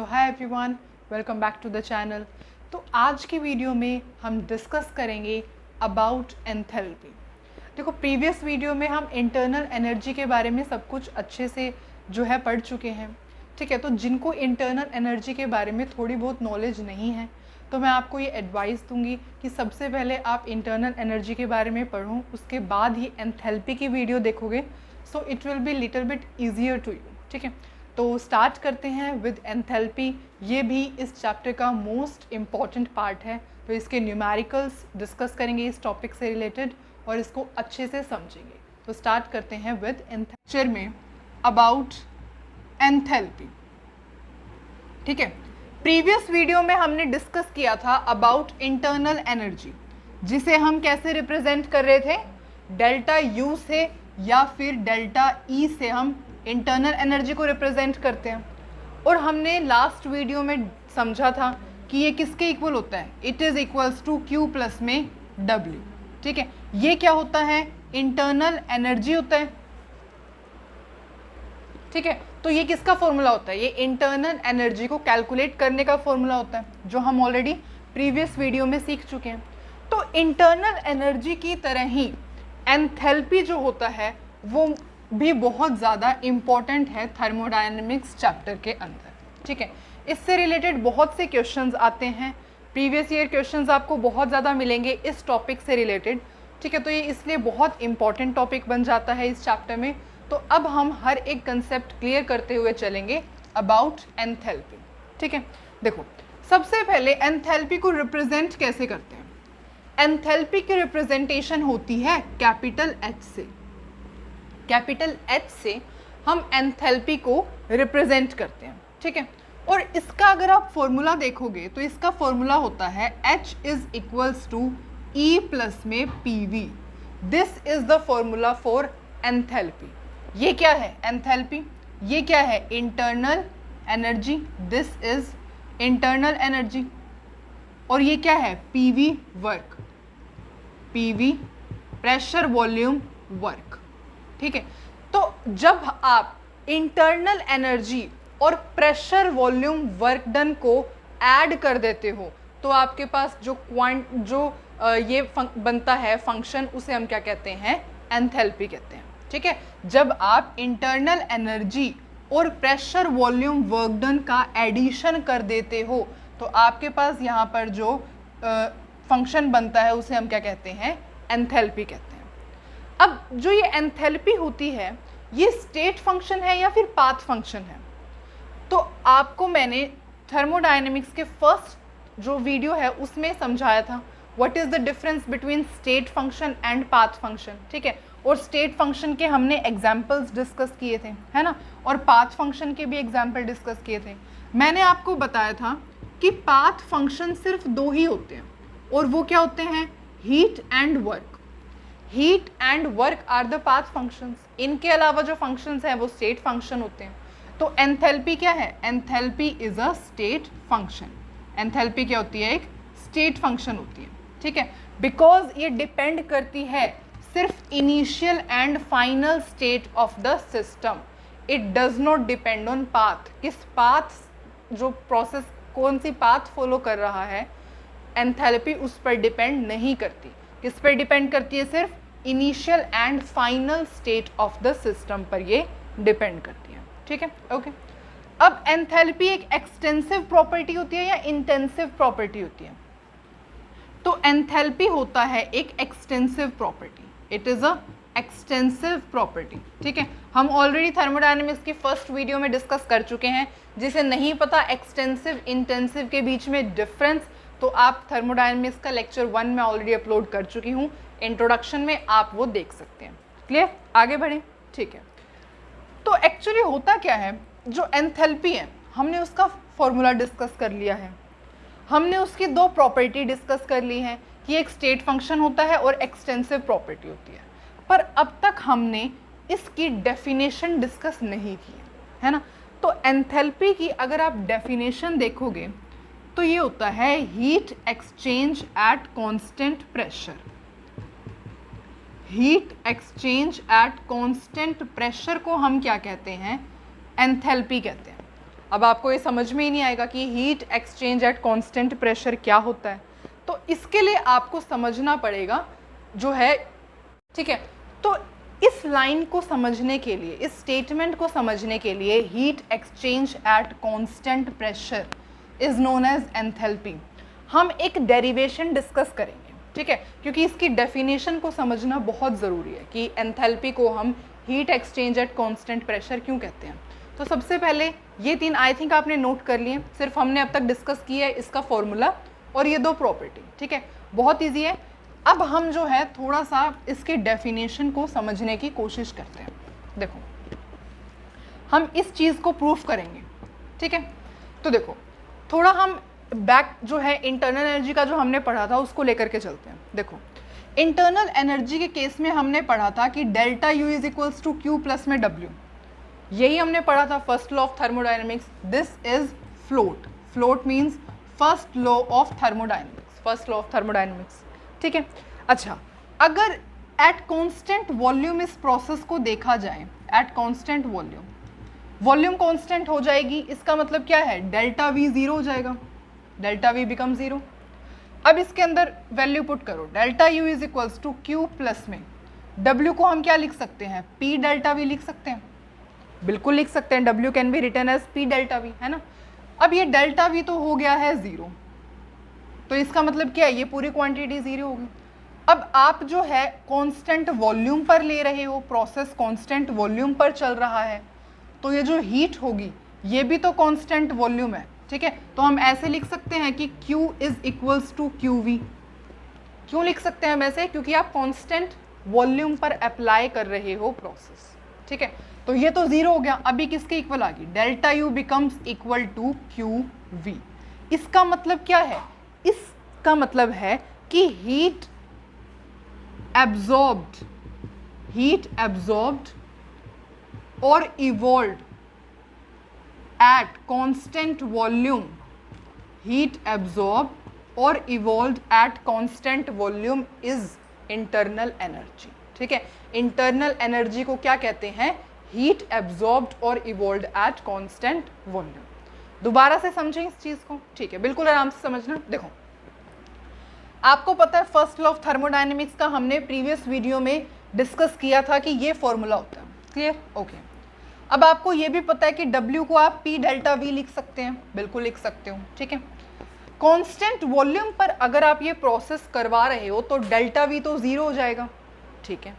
Hi everyone, welcome back to the channel. तो आज की वीडियो में हम डिस्कस करेंगे अबाउट एंथैल्पी। देखो, प्रीवियस वीडियो में हम इंटरनल एनर्जी के बारे में सब कुछ अच्छे से जो है पढ़ चुके हैं। ठीक है, तो जिनको इंटरनल एनर्जी के बारे में थोड़ी बहुत नॉलेज नहीं है तो मैं आपको ये एडवाइस दूंगी कि सबसे पहले आप इंटरनल एनर्जी के बारे में पढ़ो, उसके बाद ही एंथैल्पी की वीडियो देखोगे, so it will be little bit easier to you. ठीक है, तो स्टार्ट करते हैं विद एंथैल्पी। ये भी इस चैप्टर का मोस्ट इम्पॉर्टेंट पार्ट है, तो इसके न्यूमेरिकल्स डिस्कस करेंगे इस टॉपिक से रिलेटेड और इसको अच्छे से समझेंगे। तो स्टार्ट करते हैं विद एंथैल्पी में अबाउट एंथैल्पी। ठीक है, प्रीवियस वीडियो में हमने डिस्कस किया था अबाउट इंटरनल एनर्जी, जिसे हम कैसे रिप्रेजेंट कर रहे थे, डेल्टा यू से या फिर डेल्टा ई से हम इंटरनल एनर्जी को रिप्रेजेंट करते हैं। और हमने लास्ट वीडियो में समझा था कि ये किसके इक्वल होता है, it is equals to Q plus में डब्ल्यू। ठीक है, ये क्या होता है, इंटरनल एनर्जी होता है। ठीक है, तो ये किसका फॉर्मूला होता है, ये इंटरनल एनर्जी को कैलकुलेट करने का फॉर्मूला होता है, जो हम ऑलरेडी प्रीवियस वीडियो में सीख चुके हैं। तो इंटरनल एनर्जी की तरह ही एंथैल्पी जो होता है वो भी बहुत ज़्यादा इम्पॉर्टेंट है थर्मोडायनेमिक्स चैप्टर के अंदर। ठीक है, इससे रिलेटेड बहुत से क्वेश्चंस आते हैं, प्रीवियस ईयर क्वेश्चंस आपको बहुत ज़्यादा मिलेंगे इस टॉपिक से रिलेटेड। ठीक है, तो ये इसलिए बहुत इम्पॉर्टेंट टॉपिक बन जाता है इस चैप्टर में। तो अब हम हर एक कंसेप्ट क्लियर करते हुए चलेंगे अबाउट एंथैल्पी। ठीक है, देखो सबसे पहले एंथैल्पी को रिप्रेजेंट कैसे करते हैं। एंथैल्पी की रिप्रेजेंटेशन होती है कैपिटल एच से। कैपिटल एच से हम एंथैल्पी को रिप्रेजेंट करते हैं। ठीक है, और इसका अगर आप फॉर्मूला देखोगे तो इसका फॉर्मूला होता है H is equals to E plus में PV। This is the formula for enthalpy. ये क्या है एंथैल्पी, ये क्या है internal energy, this is internal energy. और ये क्या है PV work, PV pressure volume work. ठीक है, तो जब आप इंटरनल एनर्जी और प्रेशर वॉल्यूम वर्क डन को ऐड कर देते हो तो आपके पास जो ये बनता है फंक्शन, उसे हम क्या कहते हैं, एंथैल्पी कहते हैं। ठीक है, जब आप इंटरनल एनर्जी और प्रेशर वॉल्यूम वर्क डन का एडिशन कर देते हो तो आपके पास यहाँ पर जो फंक्शन बनता है उसे हम क्या कहते हैं, एंथैल्पी कहते हैं। अब जो ये एंथैल्पी होती है ये स्टेट फंक्शन है या फिर पाथ फंक्शन है। तो आपको मैंने थर्मोडायनेमिक्स के फर्स्ट जो वीडियो है उसमें समझाया था what is the difference between state function and path function. ठीक है, और स्टेट फंक्शन के हमने एग्जाम्पल्स डिस्कस किए थे, है ना, और पाथ फंक्शन के भी एग्जाम्पल डिस्कस किए थे। मैंने आपको बताया था कि पाथ फंक्शन सिर्फ दो ही होते हैं, और वो क्या होते हैं, heat and work. Heat and work are the path functions. इनके अलावा जो फंक्शंस हैं वो स्टेट फंक्शन होते हैं। तो एंथैल्पी क्या है, enthalpy is a state function. Enthalpy क्या होती है, एक स्टेट फंक्शन होती है। ठीक है, बिकॉज ये डिपेंड करती है सिर्फ initial and final state of the system. It does not depend on path, किस पाथ, जो प्रोसेस कौन सी पाथ फॉलो कर रहा है, एंथैल्पी उस पर डिपेंड नहीं करती। किस पर डिपेंड करती है, सिर्फ initial and final state of the system पर ये डिपेंड करती है। ठीक है, ओके। अब एंथैल्पी एक एक्सटेंसिव प्रॉपर्टी होती है या इंटेंसिव प्रॉपर्टी होती है। तो एंथैल्पी होता है एक extensive property, it is a extensive property. ठीक है, हम ऑलरेडी थर्मोडायनेमिक्स की फर्स्ट वीडियो में डिस्कस कर चुके हैं। जिसे नहीं पता एक्सटेंसिव इंटेंसिव के बीच में डिफरेंस, तो आप थर्मोडायनेमिक्स का लेक्चर 1 में ऑलरेडी अपलोड कर चुकी हूँ, इंट्रोडक्शन में आप वो देख सकते हैं। क्लियर, आगे बढ़ें। ठीक है, तो एक्चुअली होता क्या है, जो एंथैल्पी है हमने उसका फॉर्मूला डिस्कस कर लिया है, हमने उसकी दो प्रॉपर्टी डिस्कस कर ली है कि एक स्टेट फंक्शन होता है और एक्सटेंसिव प्रॉपर्टी होती है। पर अब तक हमने इसकी डेफिनेशन डिस्कस नहीं की है ना। तो एंथैल्पी की अगर आप डेफिनेशन देखोगे तो ये होता है heat exchange at constant pressure. Heat exchange at constant pressure को हम क्या कहते हैं, एंथैल्पी कहते हैं। अब आपको ये समझ में ही नहीं आएगा कि heat exchange at constant pressure क्या होता है। तो इसके लिए आपको समझना पड़ेगा जो है, ठीक है। तो इस लाइन को समझने के लिए, इस स्टेटमेंट को समझने के लिए, heat exchange at constant pressure is known as enthalpy, हम एक डेरिवेशन डिस्कस करेंगे, ठीक है, क्योंकि इसकी डेफिनेशन को समझना बहुत ज़रूरी है कि एंथैल्पी को हम heat exchange at constant pressure क्यों कहते हैं। तो सबसे पहले ये तीन आई थिंक आपने नोट कर लिए, सिर्फ हमने अब तक डिस्कस किया है इसका फॉर्मूला और ये दो प्रॉपर्टी, ठीक है, बहुत ईजी है। अब हम जो है थोड़ा सा इसके डेफिनेशन को समझने की कोशिश करते हैं। देखो, हम इस चीज़ को प्रूफ करेंगे, ठीक है। तो देखो, थोड़ा हम बैक जो है इंटरनल एनर्जी का जो हमने पढ़ा था उसको लेकर के चलते हैं। देखो, इंटरनल एनर्जी के केस में हमने पढ़ा था कि delta U is equals to Q plus में डब्ल्यू, यही हमने पढ़ा था first law of thermodynamics. This is flot, flot means first law of thermodynamics, first law of thermodynamics, ठीक है। अच्छा, अगर एट कांस्टेंट वॉल्यूम इस प्रोसेस को देखा जाए, at constant volume, volume constant हो जाएगी, इसका मतलब क्या है, डेल्टा वी जीरो हो जाएगा, डेल्टा वी बिकम जीरो। अब इसके अंदर वैल्यू पुट करो, delta U is equals to Q plus में डब्ल्यू को हम क्या लिख सकते हैं, पी डेल्टा वी लिख सकते हैं, बिल्कुल लिख सकते हैं, W can be written as P delta V, है ना। अब ये डेल्टा वी तो हो गया है जीरो, तो इसका मतलब क्या है, ये पूरी क्वांटिटी जीरो होगी। अब आप जो है कांस्टेंट वॉल्यूम पर ले रहे हो, प्रोसेस कांस्टेंट वॉल्यूम पर चल रहा है, तो ये जो हीट होगी ये भी तो कांस्टेंट वॉल्यूम है, ठीक है। तो हम ऐसे लिख सकते हैं कि Q is equals to Q V. क्यों लिख सकते हैं हम ऐसे, क्योंकि आप कांस्टेंट वॉल्यूम पर अप्लाई कर रहे हो प्रोसेस, ठीक है। तो ये तो जीरो हो गया, अभी किसके इक्वल आ गई, delta U becomes equal to Q V. इसका मतलब क्या है, इसका मतलब है कि हीट एब्जॉर्ब्ड और evolved at constant volume, heat absorbed or evolved at constant volume is internal energy, ठीक है। internal energy को क्या कहते हैं, heat absorbed और evolved at constant volume। दोबारा से समझें इस चीज को, ठीक है, बिल्कुल आराम से समझना। देखो, आपको पता है फर्स्ट लॉ ऑफ थर्मोडायनेमिक्स का हमने प्रीवियस वीडियो में डिस्कस किया था कि ये फॉर्मूला होता है, क्लियर, ओके। अब आपको ये भी पता है कि W को आप P डेल्टा V लिख सकते हैं, बिल्कुल लिख सकते हो, ठीक है। कांस्टेंट वॉल्यूम पर अगर आप ये प्रोसेस करवा रहे हो तो डेल्टा V तो जीरो हो जाएगा, ठीक है।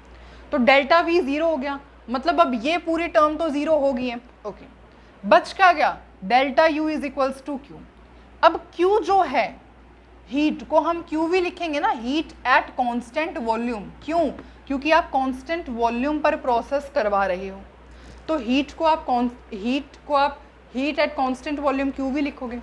तो डेल्टा V जीरो हो गया, मतलब अब ये पूरी टर्म तो जीरो हो गई है, ओके। बच क्या गया, delta U is equals to Q। अब Q जो है, हीट को हम QV लिखेंगे ना, हीट एट कांस्टेंट वॉल्यूम। क्यों, क्योंकि आप कांस्टेंट वॉल्यूम पर प्रोसेस करवा रहे हो, तो हीट को आप heat at constant volume Q भी लिखोगे,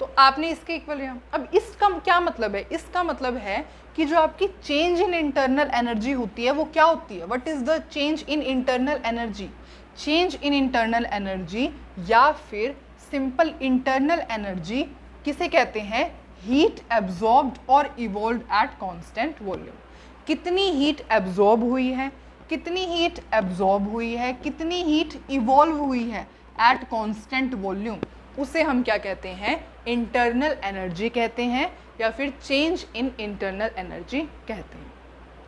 तो आपने इसके इक्वल लिया। अब इसका क्या मतलब है, इसका मतलब है कि जो आपकी चेंज इन इंटरनल एनर्जी होती है वो क्या होती है, what is the change in internal energy. Change in internal energy या फिर सिंपल इंटरनल एनर्जी किसे कहते हैं, हीट एब्जॉर्ब्ड और इवॉल्व्ड एट कांस्टेंट वॉल्यूम। कितनी हीट एब्जॉर्ब हुई है, कितनी हीट एब्जॉर्ब हुई है, कितनी हीट इवॉल्व हुई है एट कांस्टेंट वॉल्यूम, उसे हम क्या कहते हैं, इंटरनल एनर्जी कहते हैं या फिर चेंज इन इंटरनल एनर्जी कहते हैं,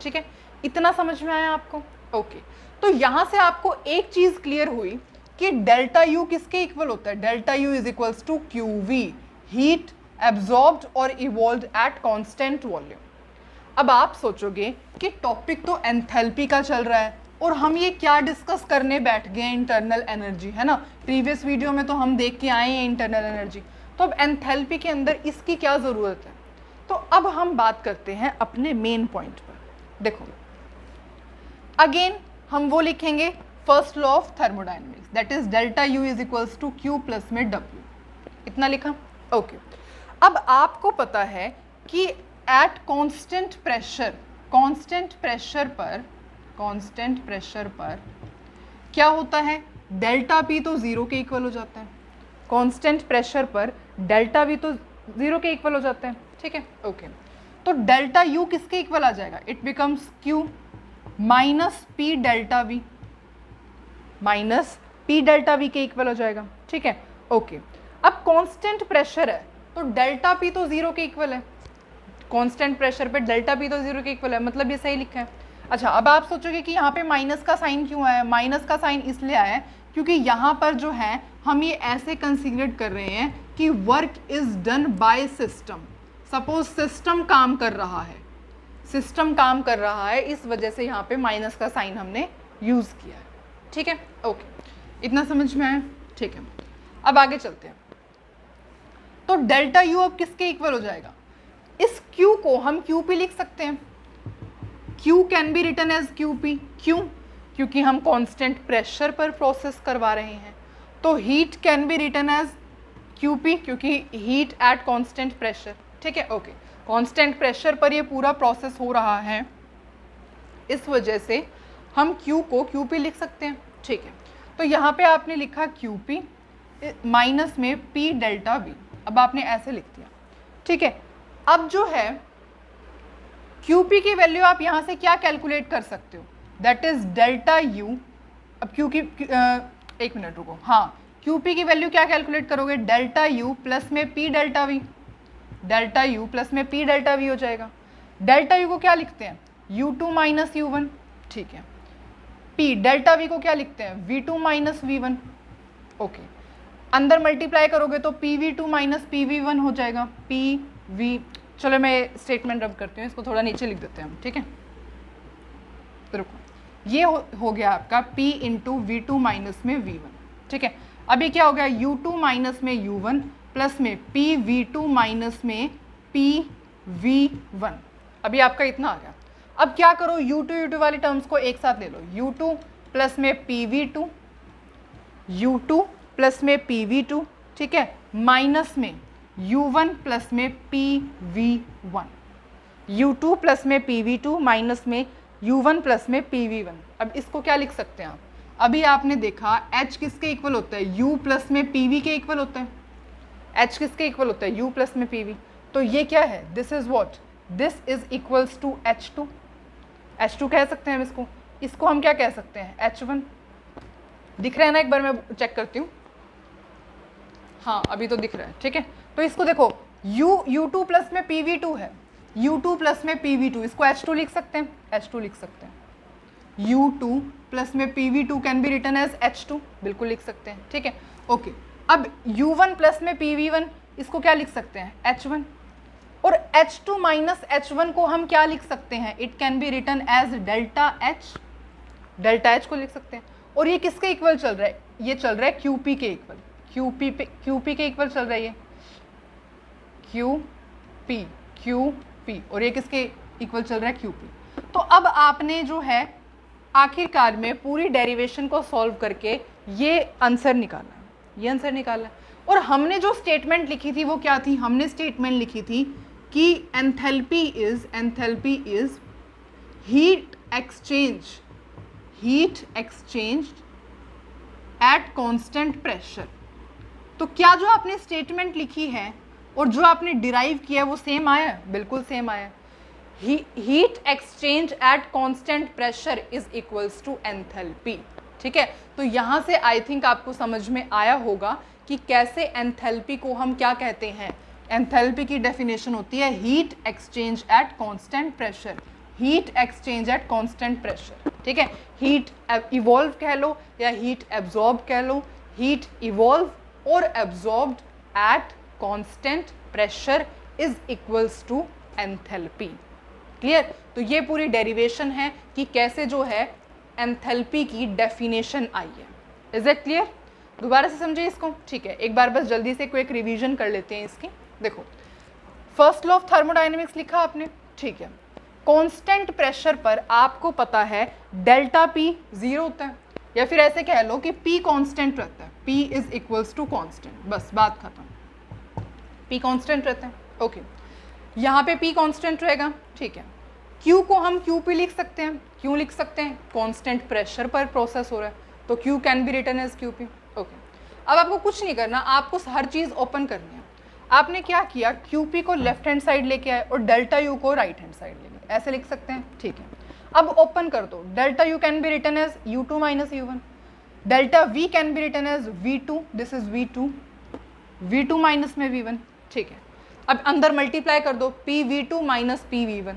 ठीक है। इतना समझ में आया आपको, ओके। तो यहाँ से आपको एक चीज़ क्लियर हुई कि डेल्टा यू किसके इक्वल होता है, delta U is equals to Q V, heat absorbed और इवॉल्व्ड एट कांस्टेंट वॉल्यूम। अब आप सोचोगे कि टॉपिक तो एंथैल्पी का चल रहा है और हम ये क्या डिस्कस करने बैठ गए, इंटरनल एनर्जी, है ना। प्रीवियस वीडियो में तो हम देख के आए हैं इंटरनल एनर्जी, तो अब एंथैल्पी के अंदर इसकी क्या ज़रूरत है। तो अब हम बात करते हैं अपने मेन पॉइंट पर। देखो, अगेन हम वो लिखेंगे first law of thermodynamics, that is delta U is equals to Q plus में डब्ल्यू, इतना लिखा, ओके। अब आपको पता है कि एट कांस्टेंट प्रेशर पर क्या होता है, डेल्टा पी तो जीरो के इक्वल हो जाता है, कांस्टेंट प्रेशर पर डेल्टा वी तो जीरो के इक्वल हो जाता है, ठीक है, ओके। तो डेल्टा यू किसके इक्वल आ जाएगा, it becomes Q minus P delta we के इक्वल हो जाएगा, ठीक है। ओके अब कांस्टेंट प्रेशर है तो डेल्टा पी तो जीरो के इक्वल है, कांस्टेंट प्रेशर पे डेल्टा पी तो जीरो के इक्वल है, मतलब ये सही लिखा है। अच्छा अब आप सोचोगे कि यहाँ पे माइनस का साइन क्यों आया, माइनस का साइन इसलिए आया है क्योंकि यहाँ पर जो है हम ये ऐसे कंसीडर कर रहे हैं कि work is done by system. Suppose system काम कर रहा है, सिस्टम काम कर रहा है, इस वजह से यहाँ पे माइनस का साइन हमने यूज किया है। ठीक है, ओके, इतना समझ में आया? ठीक है, अब आगे चलते हैं। तो डेल्टा यू अब किसके इक्वल हो जाएगा? इस Q को हम QP लिख सकते हैं। Q can be written as QP। क्यों? क्योंकि हम कांस्टेंट प्रेशर पर प्रोसेस करवा रहे हैं। तो heat can be written as QP क्योंकि हीट एट कांस्टेंट प्रेशर। ठीक है, ओके, कांस्टेंट प्रेशर पर ये पूरा प्रोसेस हो रहा है, इस वजह से हम Q को QP लिख सकते हैं। ठीक है, तो यहाँ पे आपने लिखा QP माइनस में P डेल्टा V। अब आपने ऐसे लिख दिया। ठीक है, अब जो है QP की वैल्यू आप यहाँ से क्या कैलकुलेट कर सकते हो? That is delta U। अब Q की एक मिनट रुको, हाँ, QP की वैल्यू क्या कैलकुलेट करोगे? डेल्टा U प्लस में P delta V। Delta U plus में P डेल्टा V हो जाएगा। डेल्टा U को क्या लिखते हैं? U2 minus U1। ठीक है, P डेल्टा V को क्या लिखते हैं? V2 minus V1। ओके, अंदर मल्टीप्लाई करोगे तो PV2 माइनस PV1 हो जाएगा। PV, चलो मैं स्टेटमेंट रब करती हूँ, इसको थोड़ा नीचे लिख देते हैं हम। ठीक है, तो रुको, ये हो गया आपका P इंटू V2 माइनस में V1। ठीक है, अभी क्या हो गया? U2 माइनस में U1 प्लस में PV2 माइनस में PV1। अभी आपका इतना आ गया। अब क्या करो? U2 वाली टर्म्स को एक साथ ले लो। U2 प्लस में PV2, U2 प्लस में PV2, ठीक है, माइनस में U1 प्लस में PV1। U2 प्लस में PV2 माइनस में U1 प्लस में PV1। अब इसको क्या लिख सकते हैं आप? अभी आपने देखा H किसके इक्वल होता है? U प्लस में PV के इक्वल होता है। H किसके इक्वल होता है? U प्लस में PV। तो ये क्या है? This is what? This is equals to H2। H2 कह सकते हैं हम इसको। इसको हम क्या कह सकते हैं? H1। दिख रहा है ना? एक बार मैं चेक करती हूँ। हाँ, अभी तो दिख रहा है। ठीक है, तो इसको देखो, U2 प्लस में PV2 है, U2 प्लस में PV2, इसको H2 लिख सकते हैं। H2 लिख सकते हैं। U2 प्लस में PV2 can be written as H2, बिल्कुल लिख सकते हैं। ठीक है, ओके, अब U1 प्लस में PV1, इसको क्या लिख सकते हैं? H1। और H2 माइनस H1 को हम क्या लिख सकते हैं? It can be written as delta H। Delta H को लिख सकते हैं। और ये किसके इक्वल चल रहा है? ये चल रहा है QP के इक्वल। QP के इक्वल चल रहा है ये, QP, और ये किसके इक्वल चल रहा है? QP। तो अब आपने जो है आखिरकार में पूरी डेरिवेशन को सॉल्व करके ये आंसर निकाला है, ये आंसर निकाला है। और हमने जो स्टेटमेंट लिखी थी वो क्या थी? हमने स्टेटमेंट लिखी थी कि enthalpy is heat exchange at constant pressure. तो क्या जो आपने स्टेटमेंट लिखी है और जो आपने डिराइव किया है वो सेम आया? बिल्कुल सेम आया। Heat exchange at constant pressure is equals to enthalpy. ठीक है, तो यहाँ से आई थिंक आपको समझ में आया होगा कि कैसे एंथैल्पी को हम क्या कहते हैं। एंथैल्पी की डेफिनेशन होती है heat exchange at constant pressure. Heat exchange at constant pressure. ठीक है, हीट इवॉल्व कह लो या हीट एब्जॉर्ब कह लो। हीट इवॉल्व और absorbed at constant pressure is equals to enthalpy. Clear? तो ये पूरी डेरिवेशन है कि कैसे जो है एंथैल्पी की डेफिनेशन आई है। Is it clear? दोबारा से समझिए इसको। ठीक है, एक बार बस जल्दी से क्विक रिवीजन कर लेते हैं इसकी। देखो, फर्स्ट लॉ ऑफ थर्मोडायनेमिक्स लिखा आपने। ठीक है, कांस्टेंट प्रेशर पर आपको पता है डेल्टा P 0 होता है, या फिर ऐसे कह लो कि P कांस्टेंट रहता है। P is equals to constant, बस बात खत्म। P कांस्टेंट रहता है। ओके, यहाँ पे P कांस्टेंट रहेगा। ठीक है, Q को हम QP लिख सकते हैं। क्यों लिख सकते हैं? कांस्टेंट प्रेशर पर प्रोसेस हो रहा है, तो Q can be written as QP। Okay, अब आपको कुछ नहीं करना, आपको हर चीज़ ओपन करनी है। आपने क्या किया? QP को लेफ्ट हैंड साइड लेके आए और डेल्टा U को राइट हैंड साइड ले गए, ऐसे लिख सकते हैं। ठीक है, अब ओपन कर दो। Delta U can be written as U2 minus U1। Delta V can be written as V2, this is V2 V2 minus में V1, ठीक है। अब अंदर मल्टीप्लाई कर दो, PV2 माइनस PV1।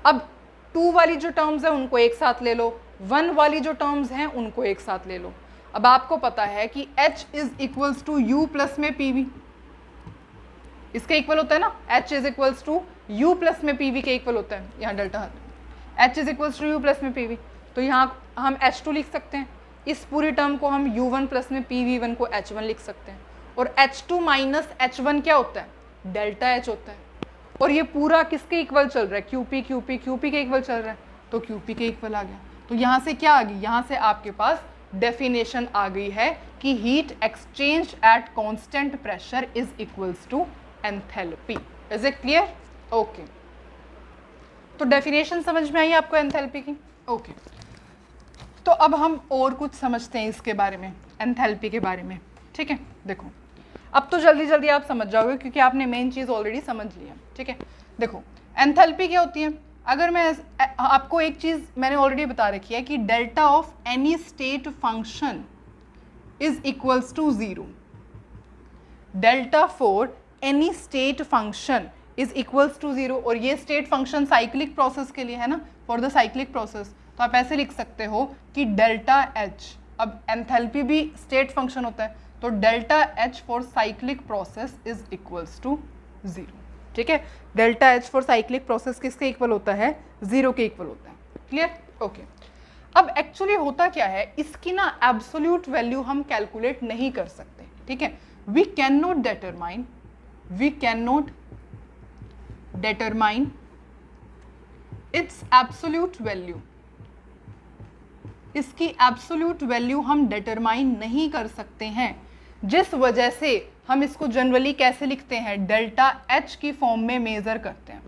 अब 2 वाली जो टर्म्स है उनको एक साथ ले लो, 1 वाली जो टर्म्स हैं उनको एक साथ ले लो। अब आपको पता है कि H is equals to U plus में PV, इसके इक्वल होता है ना, H is equals to U plus में PV के इक्वल होता है, यहाँ delta H is equals to U plus में PV, तो यहाँ हम H2 लिख सकते हैं, इस पूरी टर्म को हम U1 प्लस में PV1 को H1 लिख सकते हैं, और H2 माइनस H1 क्या होता है, डेल्टा H होता है। और ये पूरा किसके इक्वल चल रहा है, QP के इक्वल चल रहा है, तो QP के इक्वल आ गया। तो यहाँ से क्या आ गई, यहाँ से आपके पास डेफिनेशन आ गई है कि heat exchange at constant pressure is equals to enthalpy. Is it clear? Okay, तो डेफिनेशन समझ में आई आपको एंथैल्पी की? ओके, तो अब हम और कुछ समझते हैं इसके बारे में, एंथैल्पी के बारे में, ठीक है। देखो अब तो जल्दी जल्दी आप समझ जाओगे क्योंकि आपने मेन चीज़ ऑलरेडी समझ ली है, ठीक है। देखो एंथैल्पी क्या होती है, अगर मैं आपको एक चीज़ मैंने ऑलरेडी बता रखी है कि delta of any state function is equals to 0, delta for any state function is equals to 0, और ये स्टेट फंक्शन साइक्लिक प्रोसेस के लिए है ना, फॉर द साइक्लिक प्रोसेस, तो आप ऐसे लिख सकते हो कि डेल्टा H, अब एंथैल्पी भी स्टेट फंक्शन होता है, तो delta H for cyclic process is equals to 0, ठीक है। Delta H for cyclic process किसके इक्वल होता है, 0 के इक्वल होता है, क्लियर? ओके, अब एक्चुअली होता क्या है, इसकी ना एब्सोल्यूट वैल्यू हम कैलकुलेट नहीं कर सकते, ठीक है। We can not determine its absolute value, इसकी एब्सोल्यूट वैल्यू हम डिटरमाइन नहीं कर सकते हैं, जिस वजह से हम इसको जनरली कैसे लिखते हैं, डेल्टा H की फॉर्म में मेजर करते हैं,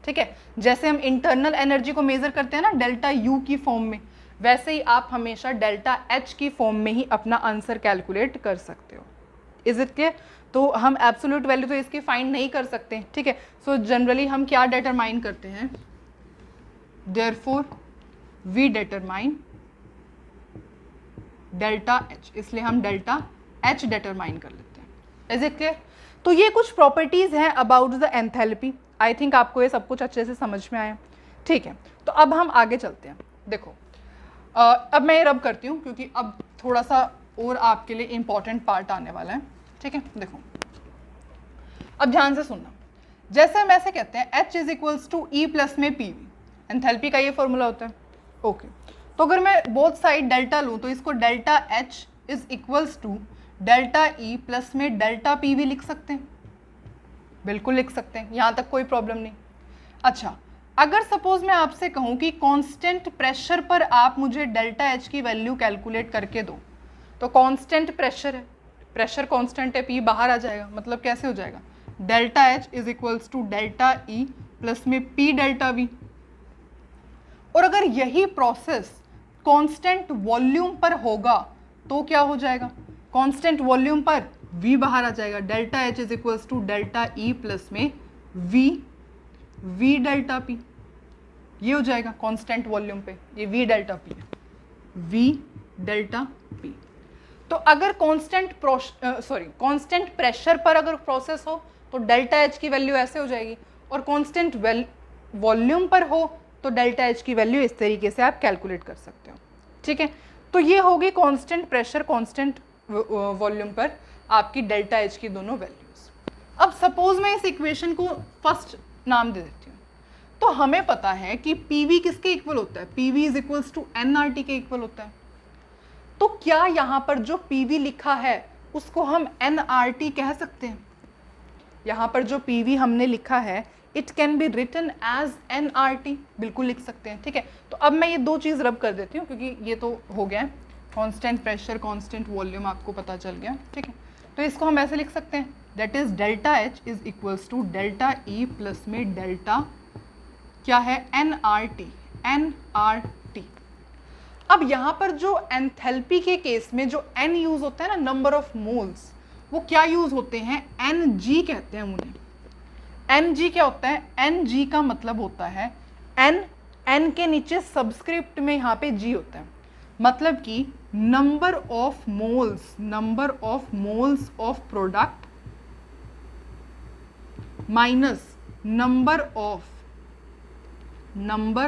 ठीक है। जैसे हम इंटरनल एनर्जी को मेजर करते हैं ना डेल्टा U की फॉर्म में, वैसे ही आप हमेशा डेल्टा H की फॉर्म में ही अपना आंसर कैलकुलेट कर सकते हो। Is it clear? तो हम एब्सोल्यूट वैल्यू तो इसकी फाइंड नहीं कर सकते, ठीक है। सो जनरली हम क्या डिटरमाइन करते हैं, therefore we determine delta H, इसलिए हम डेल्टा H डिटरमाइन कर लेते हैं। Is it clear? तो ये कुछ प्रॉपर्टीज हैं about the enthalpy. I think आपको ये सब कुछ अच्छे से समझ में आया, ठीक है। तो अब हम आगे चलते हैं। देखो अब मैं ये रब करती हूँ क्योंकि अब थोड़ा सा और आपके लिए इम्पॉर्टेंट पार्ट आने वाला है, ठीक है। देखो अब ध्यान से सुनना, जैसे हम ऐसे कहते हैं H is equals to E plus में PV, एंथैल्पी का ये फॉर्मूला होता है, ओके। तो अगर मैं बोथ साइड डेल्टा लूँ तो इसको delta H is equals to delta E plus में डेल्टा PV लिख सकते हैं, बिल्कुल लिख सकते हैं, यहाँ तक कोई प्रॉब्लम नहीं। अच्छा, अगर सपोज मैं आपसे कहूँ कि कांस्टेंट प्रेशर पर आप मुझे डेल्टा H की वैल्यू कैलकुलेट करके दो, तो कांस्टेंट प्रेशर है, प्रेशर कांस्टेंट है, P बाहर आ जाएगा, मतलब कैसे हो जाएगा, delta H is equals to delta E plus में P डेल्टा V। और अगर यही प्रोसेस कांस्टेंट वॉल्यूम पर होगा तो क्या हो जाएगा, कांस्टेंट वॉल्यूम पर V बाहर आ जाएगा, delta H is equals to delta E plus में V डेल्टा P, ये हो जाएगा कांस्टेंट वॉल्यूम पे, ये V डेल्टा P है, V डेल्टा P। तो अगर कांस्टेंट प्रेशर पर अगर प्रोसेस हो तो डेल्टा H की वैल्यू ऐसे हो जाएगी, और कांस्टेंट वॉल्यूम पर हो तो डेल्टा H की वैल्यू इस तरीके से आप कैलकुलेट कर सकते हो, ठीक है। तो ये होगी कांस्टेंट प्रेशर कांस्टेंट वॉल्यूम पर आपकी डेल्टा H की दोनों वैल्यूज। अब सपोज मैं इस इक्वेशन को फर्स्ट नाम दे देती हूँ, तो हमें पता है कि PV किसके इक्वल होता है, PV is equals to nRT के इक्वल होता है। तो क्या यहाँ पर जो PV लिखा है उसको हम nRT कह सकते हैं? यहाँ पर जो PV हमने लिखा है it can be written as nRT, बिल्कुल लिख सकते हैं, ठीक है। तो अब मैं ये दो चीज़ रब कर देती हूँ क्योंकि ये तो हो गया है, कांस्टेंट प्रेशर कांस्टेंट वॉल्यूम आपको पता चल गया, ठीक है। तो इसको हम ऐसे लिख सकते हैं, that is delta H is equals to delta E plus में डेल्टा क्या है nRT। अब यहाँ पर जो एंथैल्पी के केस में जो n यूज होता है ना, नंबर ऑफ मोल्स, वो क्या यूज होते हैं, Ng कहते हैं उन्हें। Ng क्या होता है, Ng का मतलब होता है n के नीचे सबस्क्रिप्ट में यहाँ पे G होता है, मतलब कि number of moles of product minus number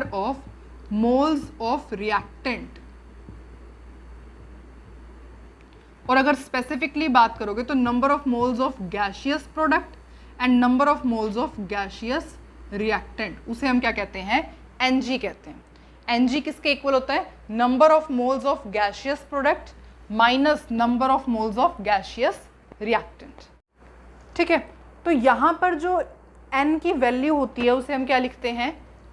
of moles of reactant. और अगर स्पेसिफिकली बात करोगे तो number of moles of gaseous product and number of moles of gaseous reactant, उसे हम क्या कहते हैं, Ng कहते हैं। Ng किसके इक्वल होता है, number of moles of gaseous product minus number of moles of gaseous reactant. ठीक है, तो यहाँ पर जो N की वैल्यू होती है उसे हम क्या लिखते हैं,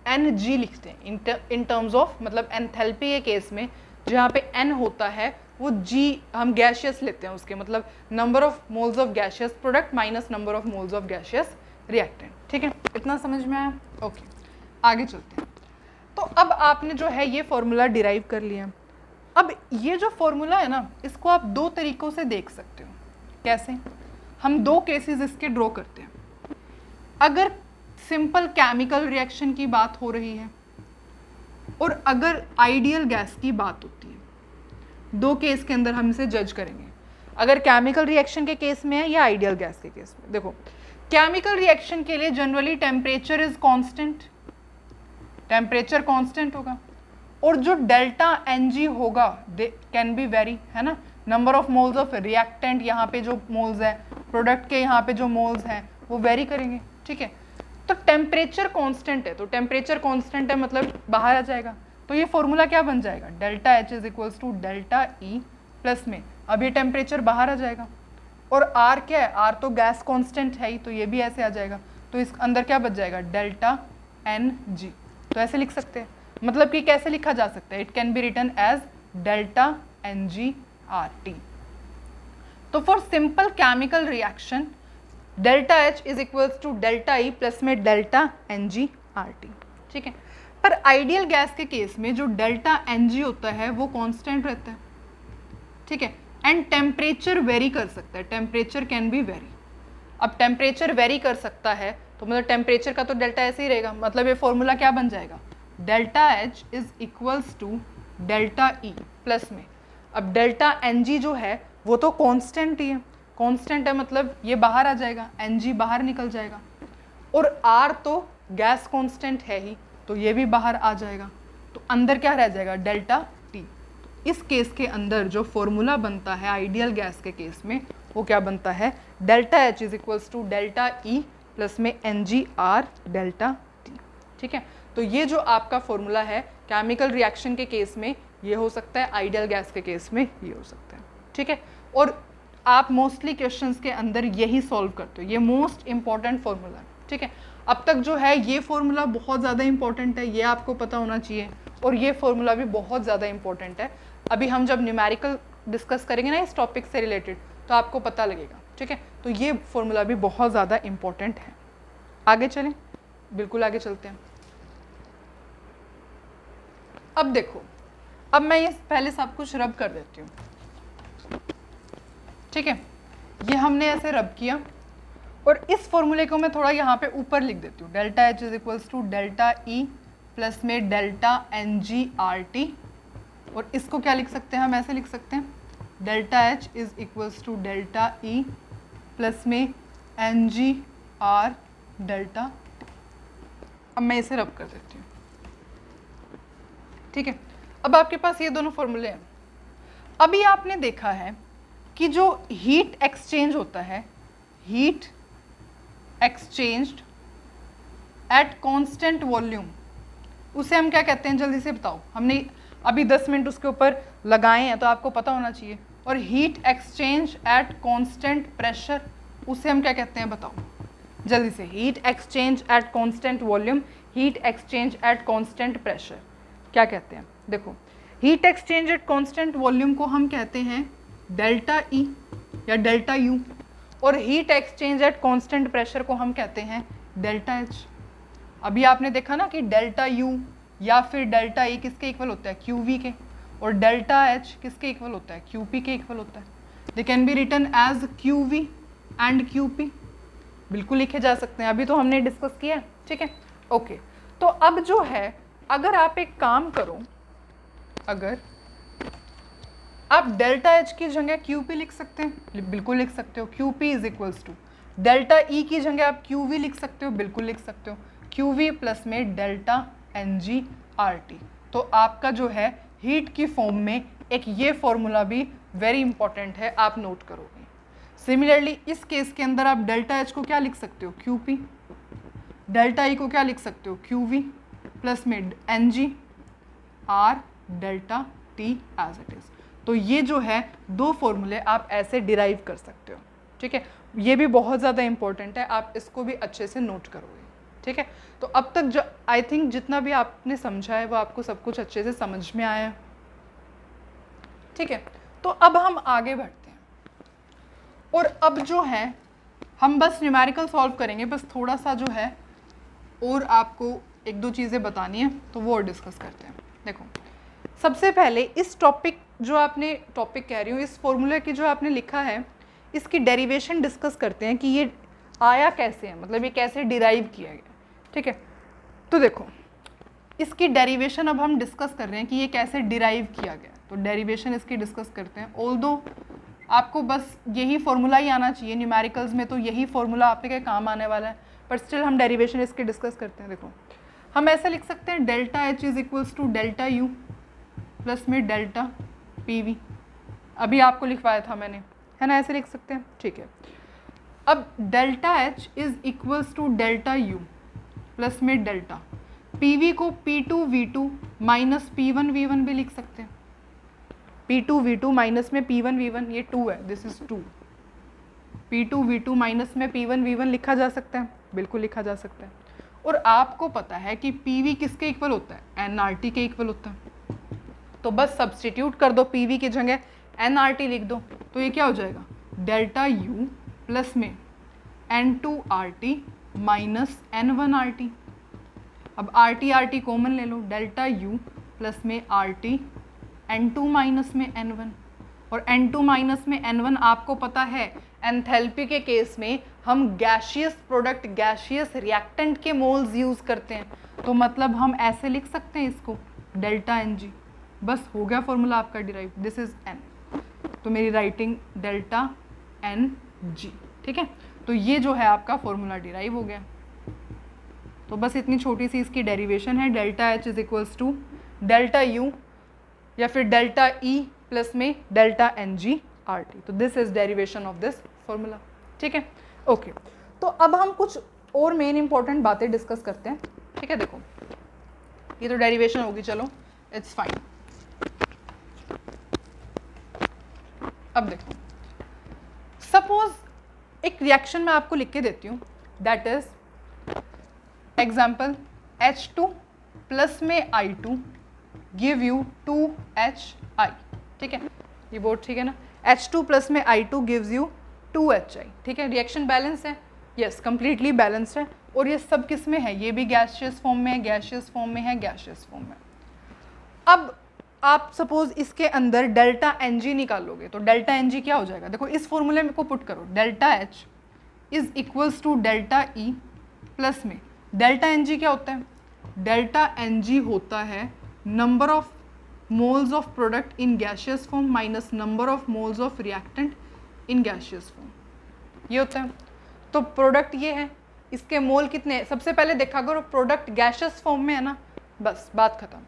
Ng लिखते हैं इन टर्म्स ऑफ, मतलब एंथैल्पी के केस में जहाँ पे N होता है वो G हम गैसियस लेते हैं उसके, मतलब number of moles of gaseous product minus number of moles of gaseous reactant. ठीक है, इतना समझ में आया? ओके, आगे चलते हैं। तो अब आपने जो है ये फॉर्मूला डिराइव कर लिया। अब ये जो फॉर्मूला है ना, इसको आप दो तरीक़ों से देख सकते हो। कैसे? हम दो केसेस इसके ड्रॉ करते हैं। अगर सिंपल केमिकल रिएक्शन की बात हो रही है और अगर आइडियल गैस की बात होती है, दो केस के अंदर हम इसे जज करेंगे, अगर केमिकल रिएक्शन के केस में है या आइडियल गैस के केस में। देखो, केमिकल रिएक्शन के लिए generally temperature is constant, temperature constant होगा, और जो डेल्टा Ng होगा दे कैन बी वेरी, है ना। Number of moles of reactant, यहाँ पे जो मोल्स है, प्रोडक्ट के यहाँ पे जो मोल्स हैं वो वेरी करेंगे। ठीक है, तो टेम्परेचर कांस्टेंट है, तो टेम्परेचर कांस्टेंट है मतलब बाहर आ जाएगा। तो ये फॉर्मूला क्या बन जाएगा, delta H is equals to delta E plus में, अब ये टेम्परेचर बाहर आ जाएगा, और R क्या है, R तो गैस कांस्टेंट है ही, तो ये भी ऐसे आ जाएगा। तो इस अंदर क्या बच जाएगा, डेल्टा Ng। तो ऐसे लिख सकते हैं, मतलब कि कैसे लिखा जा सकता है, it can be written as delta NgRT। तो for simple chemical reaction delta H is equals to delta E plus में डेल्टा NgRT। ठीक है, पर आइडियल गैस के केस में जो डेल्टा Ng होता है वो कांस्टेंट रहता है। ठीक है, एंड टेम्परेचर वेरी कर सकता है, टेम्परेचर कैन बी वेरी। अब टेम्परेचर वेरी कर सकता है तो मतलब टेम्परेचर का तो डेल्टा ऐसे ही रहेगा, मतलब ये फॉर्मूला क्या बन जाएगा, delta H is equals to delta E plus में, अब डेल्टा Ng जो है वो तो कांस्टेंट ही है, कांस्टेंट है मतलब ये बाहर आ जाएगा, Ng बाहर निकल जाएगा, और R तो गैस कांस्टेंट है ही, तो ये भी बाहर आ जाएगा, तो अंदर क्या रह जाएगा, डेल्टा T। इस केस के अंदर जो फॉर्मूला बनता है आइडियल गैस के केस में वो क्या बनता है, delta H is equals to delta E plus में Ngr डेल्टा T। ठीक है, तो ये जो आपका फॉर्मूला है केमिकल रिएक्शन के केस में ये हो सकता है, आइडियल गैस के केस में ये हो सकता है। ठीक है, और आप मोस्टली क्वेश्चंस के अंदर यही सॉल्व करते हो, ये मोस्ट इंपॉर्टेंट फॉर्मूला है। ठीक है, अब तक जो है ये फॉर्मूला बहुत ज़्यादा इंपॉर्टेंट है, ये आपको पता होना चाहिए, और ये फॉर्मूला भी बहुत ज़्यादा इंपॉर्टेंट है। अभी हम जब न्यूमेरिकल डिस्कस करेंगे ना इस टॉपिक से रिलेटेड तो आपको पता लगेगा। ठीक है, तो ये फॉर्मूला भी बहुत ज़्यादा इंपॉर्टेंट है। आगे चलें, बिल्कुल आगे चलते हैं। अब देखो, अब मैं ये पहले सब कुछ रब कर देती हूँ। ठीक है, ये हमने ऐसे रब किया, और इस फॉर्मूले को मैं थोड़ा यहाँ पे ऊपर लिख देती हूँ, delta H is equals to delta E plus में डेल्टा NgRT, और इसको क्या लिख सकते हैं, हम ऐसे लिख सकते हैं, delta H is equals to delta E plus में Ngr डेल्टा T। अब मैं इसे रब कर देती हूँ। ठीक है, अब आपके पास ये दोनों फॉर्मूले हैं। अभी आपने देखा है कि जो हीट एक्सचेंज होता है, heat exchanged eight constant volume, उसे हम क्या कहते हैं, जल्दी से बताओ। हमने अभी 10 मिनट उसके ऊपर लगाए हैं तो आपको पता होना चाहिए। और heat exchange at constant pressure, उसे हम क्या कहते हैं, बताओ जल्दी से। Heat exchange at constant volume, heat exchange at constant pressure क्या कहते हैं। देखो, heat exchange at constant volume को हम कहते हैं डेल्टा E या डेल्टा U, और heat exchange at constant pressure को हम कहते हैं डेल्टा H। अभी आपने देखा ना कि डेल्टा U या फिर डेल्टा E किसके इक्वल होता है, QV के, और डेल्टा H किसके इक्वल होता है, QP के इक्वल होता है। They can be written as QV and QP, बिल्कुल लिखे जा सकते हैं, अभी तो हमने डिस्कस किया है। ठीक है, ओके। तो अब जो है, अगर आप एक काम करो, अगर आप डेल्टा H की जगह QP लिख सकते हैं, बिल्कुल लिख सकते हो। QP is equals to delta E की जगह आप क्यू वी लिख सकते हो, बिल्कुल लिख सकते हो, क्यू वी प्लस में delta N G R T. तो आपका जो है हीट की फॉर्म में एक ये फॉर्मूला भी वेरी इंपॉर्टेंट है, आप नोट करोगे। सिमिलरली इस केस के अंदर आप डेल्टा एच को क्या लिख सकते हो, क्यू पी, डेल्टा ई को क्या लिख सकते हो, क्यू वी प्लस में N ji R delta T as it is. तो ये जो है दो फॉर्मूले आप ऐसे डिराइव कर सकते हो, ठीक है। ये भी बहुत ज़्यादा इंपॉर्टेंट है, आप इसको भी अच्छे से नोट करोगे, ठीक है। तो अब तक जो आई थिंक जितना भी आपने समझा है वो आपको सब कुछ अच्छे से समझ में आया है, ठीक है। तो अब हम आगे बढ़ते हैं और अब जो है हम बस न्यूमेरिकल सॉल्व करेंगे, बस थोड़ा सा जो है और आपको एक दो चीज़ें बतानी है तो वो और डिस्कस करते हैं। देखो सबसे पहले इस टॉपिक जो आपने टॉपिक कह रही हूँ, इस फॉर्मूले की जो आपने लिखा है इसकी डेरिवेशन डिस्कस करते हैं कि ये आया कैसे है, मतलब ये कैसे डिराइव किया गया, ठीक है। तो देखो इसकी डेरिवेशन अब हम डिस्कस कर रहे हैं कि ये कैसे डिराइव किया गया, तो डेरिवेशन इसकी डिस्कस करते हैं। ऑल्दो आपको बस यही फॉर्मूला ही आना चाहिए, न्यूमेरिकल्स में तो यही फॉर्मूला आपके काम आने वाला है, पर स्टिल हम डेरिवेशन इसकी डिस्कस करते हैं। देखो हम ऐसे लिख सकते हैं delta H is equals to delta U plus में डेल्टा पी वी, अभी आपको लिखवाया था मैंने, है ना, ऐसे लिख सकते हैं, ठीक है। अब delta H is equals to delta U plus में डेल्टा पी वी को P two V two minus P one V one भी लिख सकते हैं, P two V two minus में पी वन वी वन, ये टू है, this is two, P two V two minus में पी वन वी वन लिखा जा सकता है, बिल्कुल लिखा जा सकता है। और आपको पता है कि पी वी किसके इक्वल होता है, एन आर टी के इक्वल होता है, तो बस सब्सटीट्यूट कर दो, पी वी की जगह एन आर टी लिख दो, तो ये क्या हो जाएगा डेल्टा यू प्लस में N two R T minus N one R T. अब आर टी कॉमन ले लो, डेल्टा यू प्लस में R T N two minus में एन वन, और एन टू माइनस में एन वन आपको पता है एंथैल्पी के केस में हम गैशियस प्रोडक्ट, गैशियस रिएक्टेंट के मोल्स यूज़ करते हैं, तो मतलब हम ऐसे लिख सकते हैं इसको डेल्टा एन जी, बस हो गया फॉर्मूला आपका डिराइव, दिस इज एन, तो मेरी राइटिंग डेल्टा एन जी, ठीक है। तो ये जो है आपका फॉर्मूला डिराइव हो गया। तो बस इतनी छोटी सी इसकी डेरिवेशन है, delta H is equals to delta U या फिर डेल्टा ई प्लस में delta N G R T, तो this is derivation of this formula, ठीक है, ओके। तो अब हम कुछ और मेन इंपॉर्टेंट बातें डिस्कस करते हैं, ठीक है। देखो ये तो डेरिवेशन होगी, चलो इट्स फाइन। अब देखो सपोज एक रिएक्शन मैं आपको लिख के देती हूँ, that is example H2 plus में I2 गिव यू 2HI, ठीक है, ये बोर्ड ठीक है ना, H2 प्लस में I2 गिव्स यू 2HI, ठीक है। रिएक्शन बैलेंस है, यस कंप्लीटली बैलेंस्ड है, और ये सब किस में है, ये भी गैसियस फॉर्म में है, गैसियस फॉर्म में है, गैसियस फॉर्म में। अब आप सपोज इसके अंदर डेल्टा एन जी निकालोगे, तो डेल्टा एन जी क्या हो जाएगा, देखो इस फॉर्मूले में को पुट करो, delta H is equals to delta E plus में डेल्टा एन जी क्या होता है, डेल्टा एन जी होता है number of moles of product in gaseous form minus number of moles of reactant in gaseous form, ये होता है। तो प्रोडक्ट ये है, इसके मोल कितने हैं, सबसे पहले देखा करो प्रोडक्ट गैसियस फॉर्म में है ना, बस बात खत्म।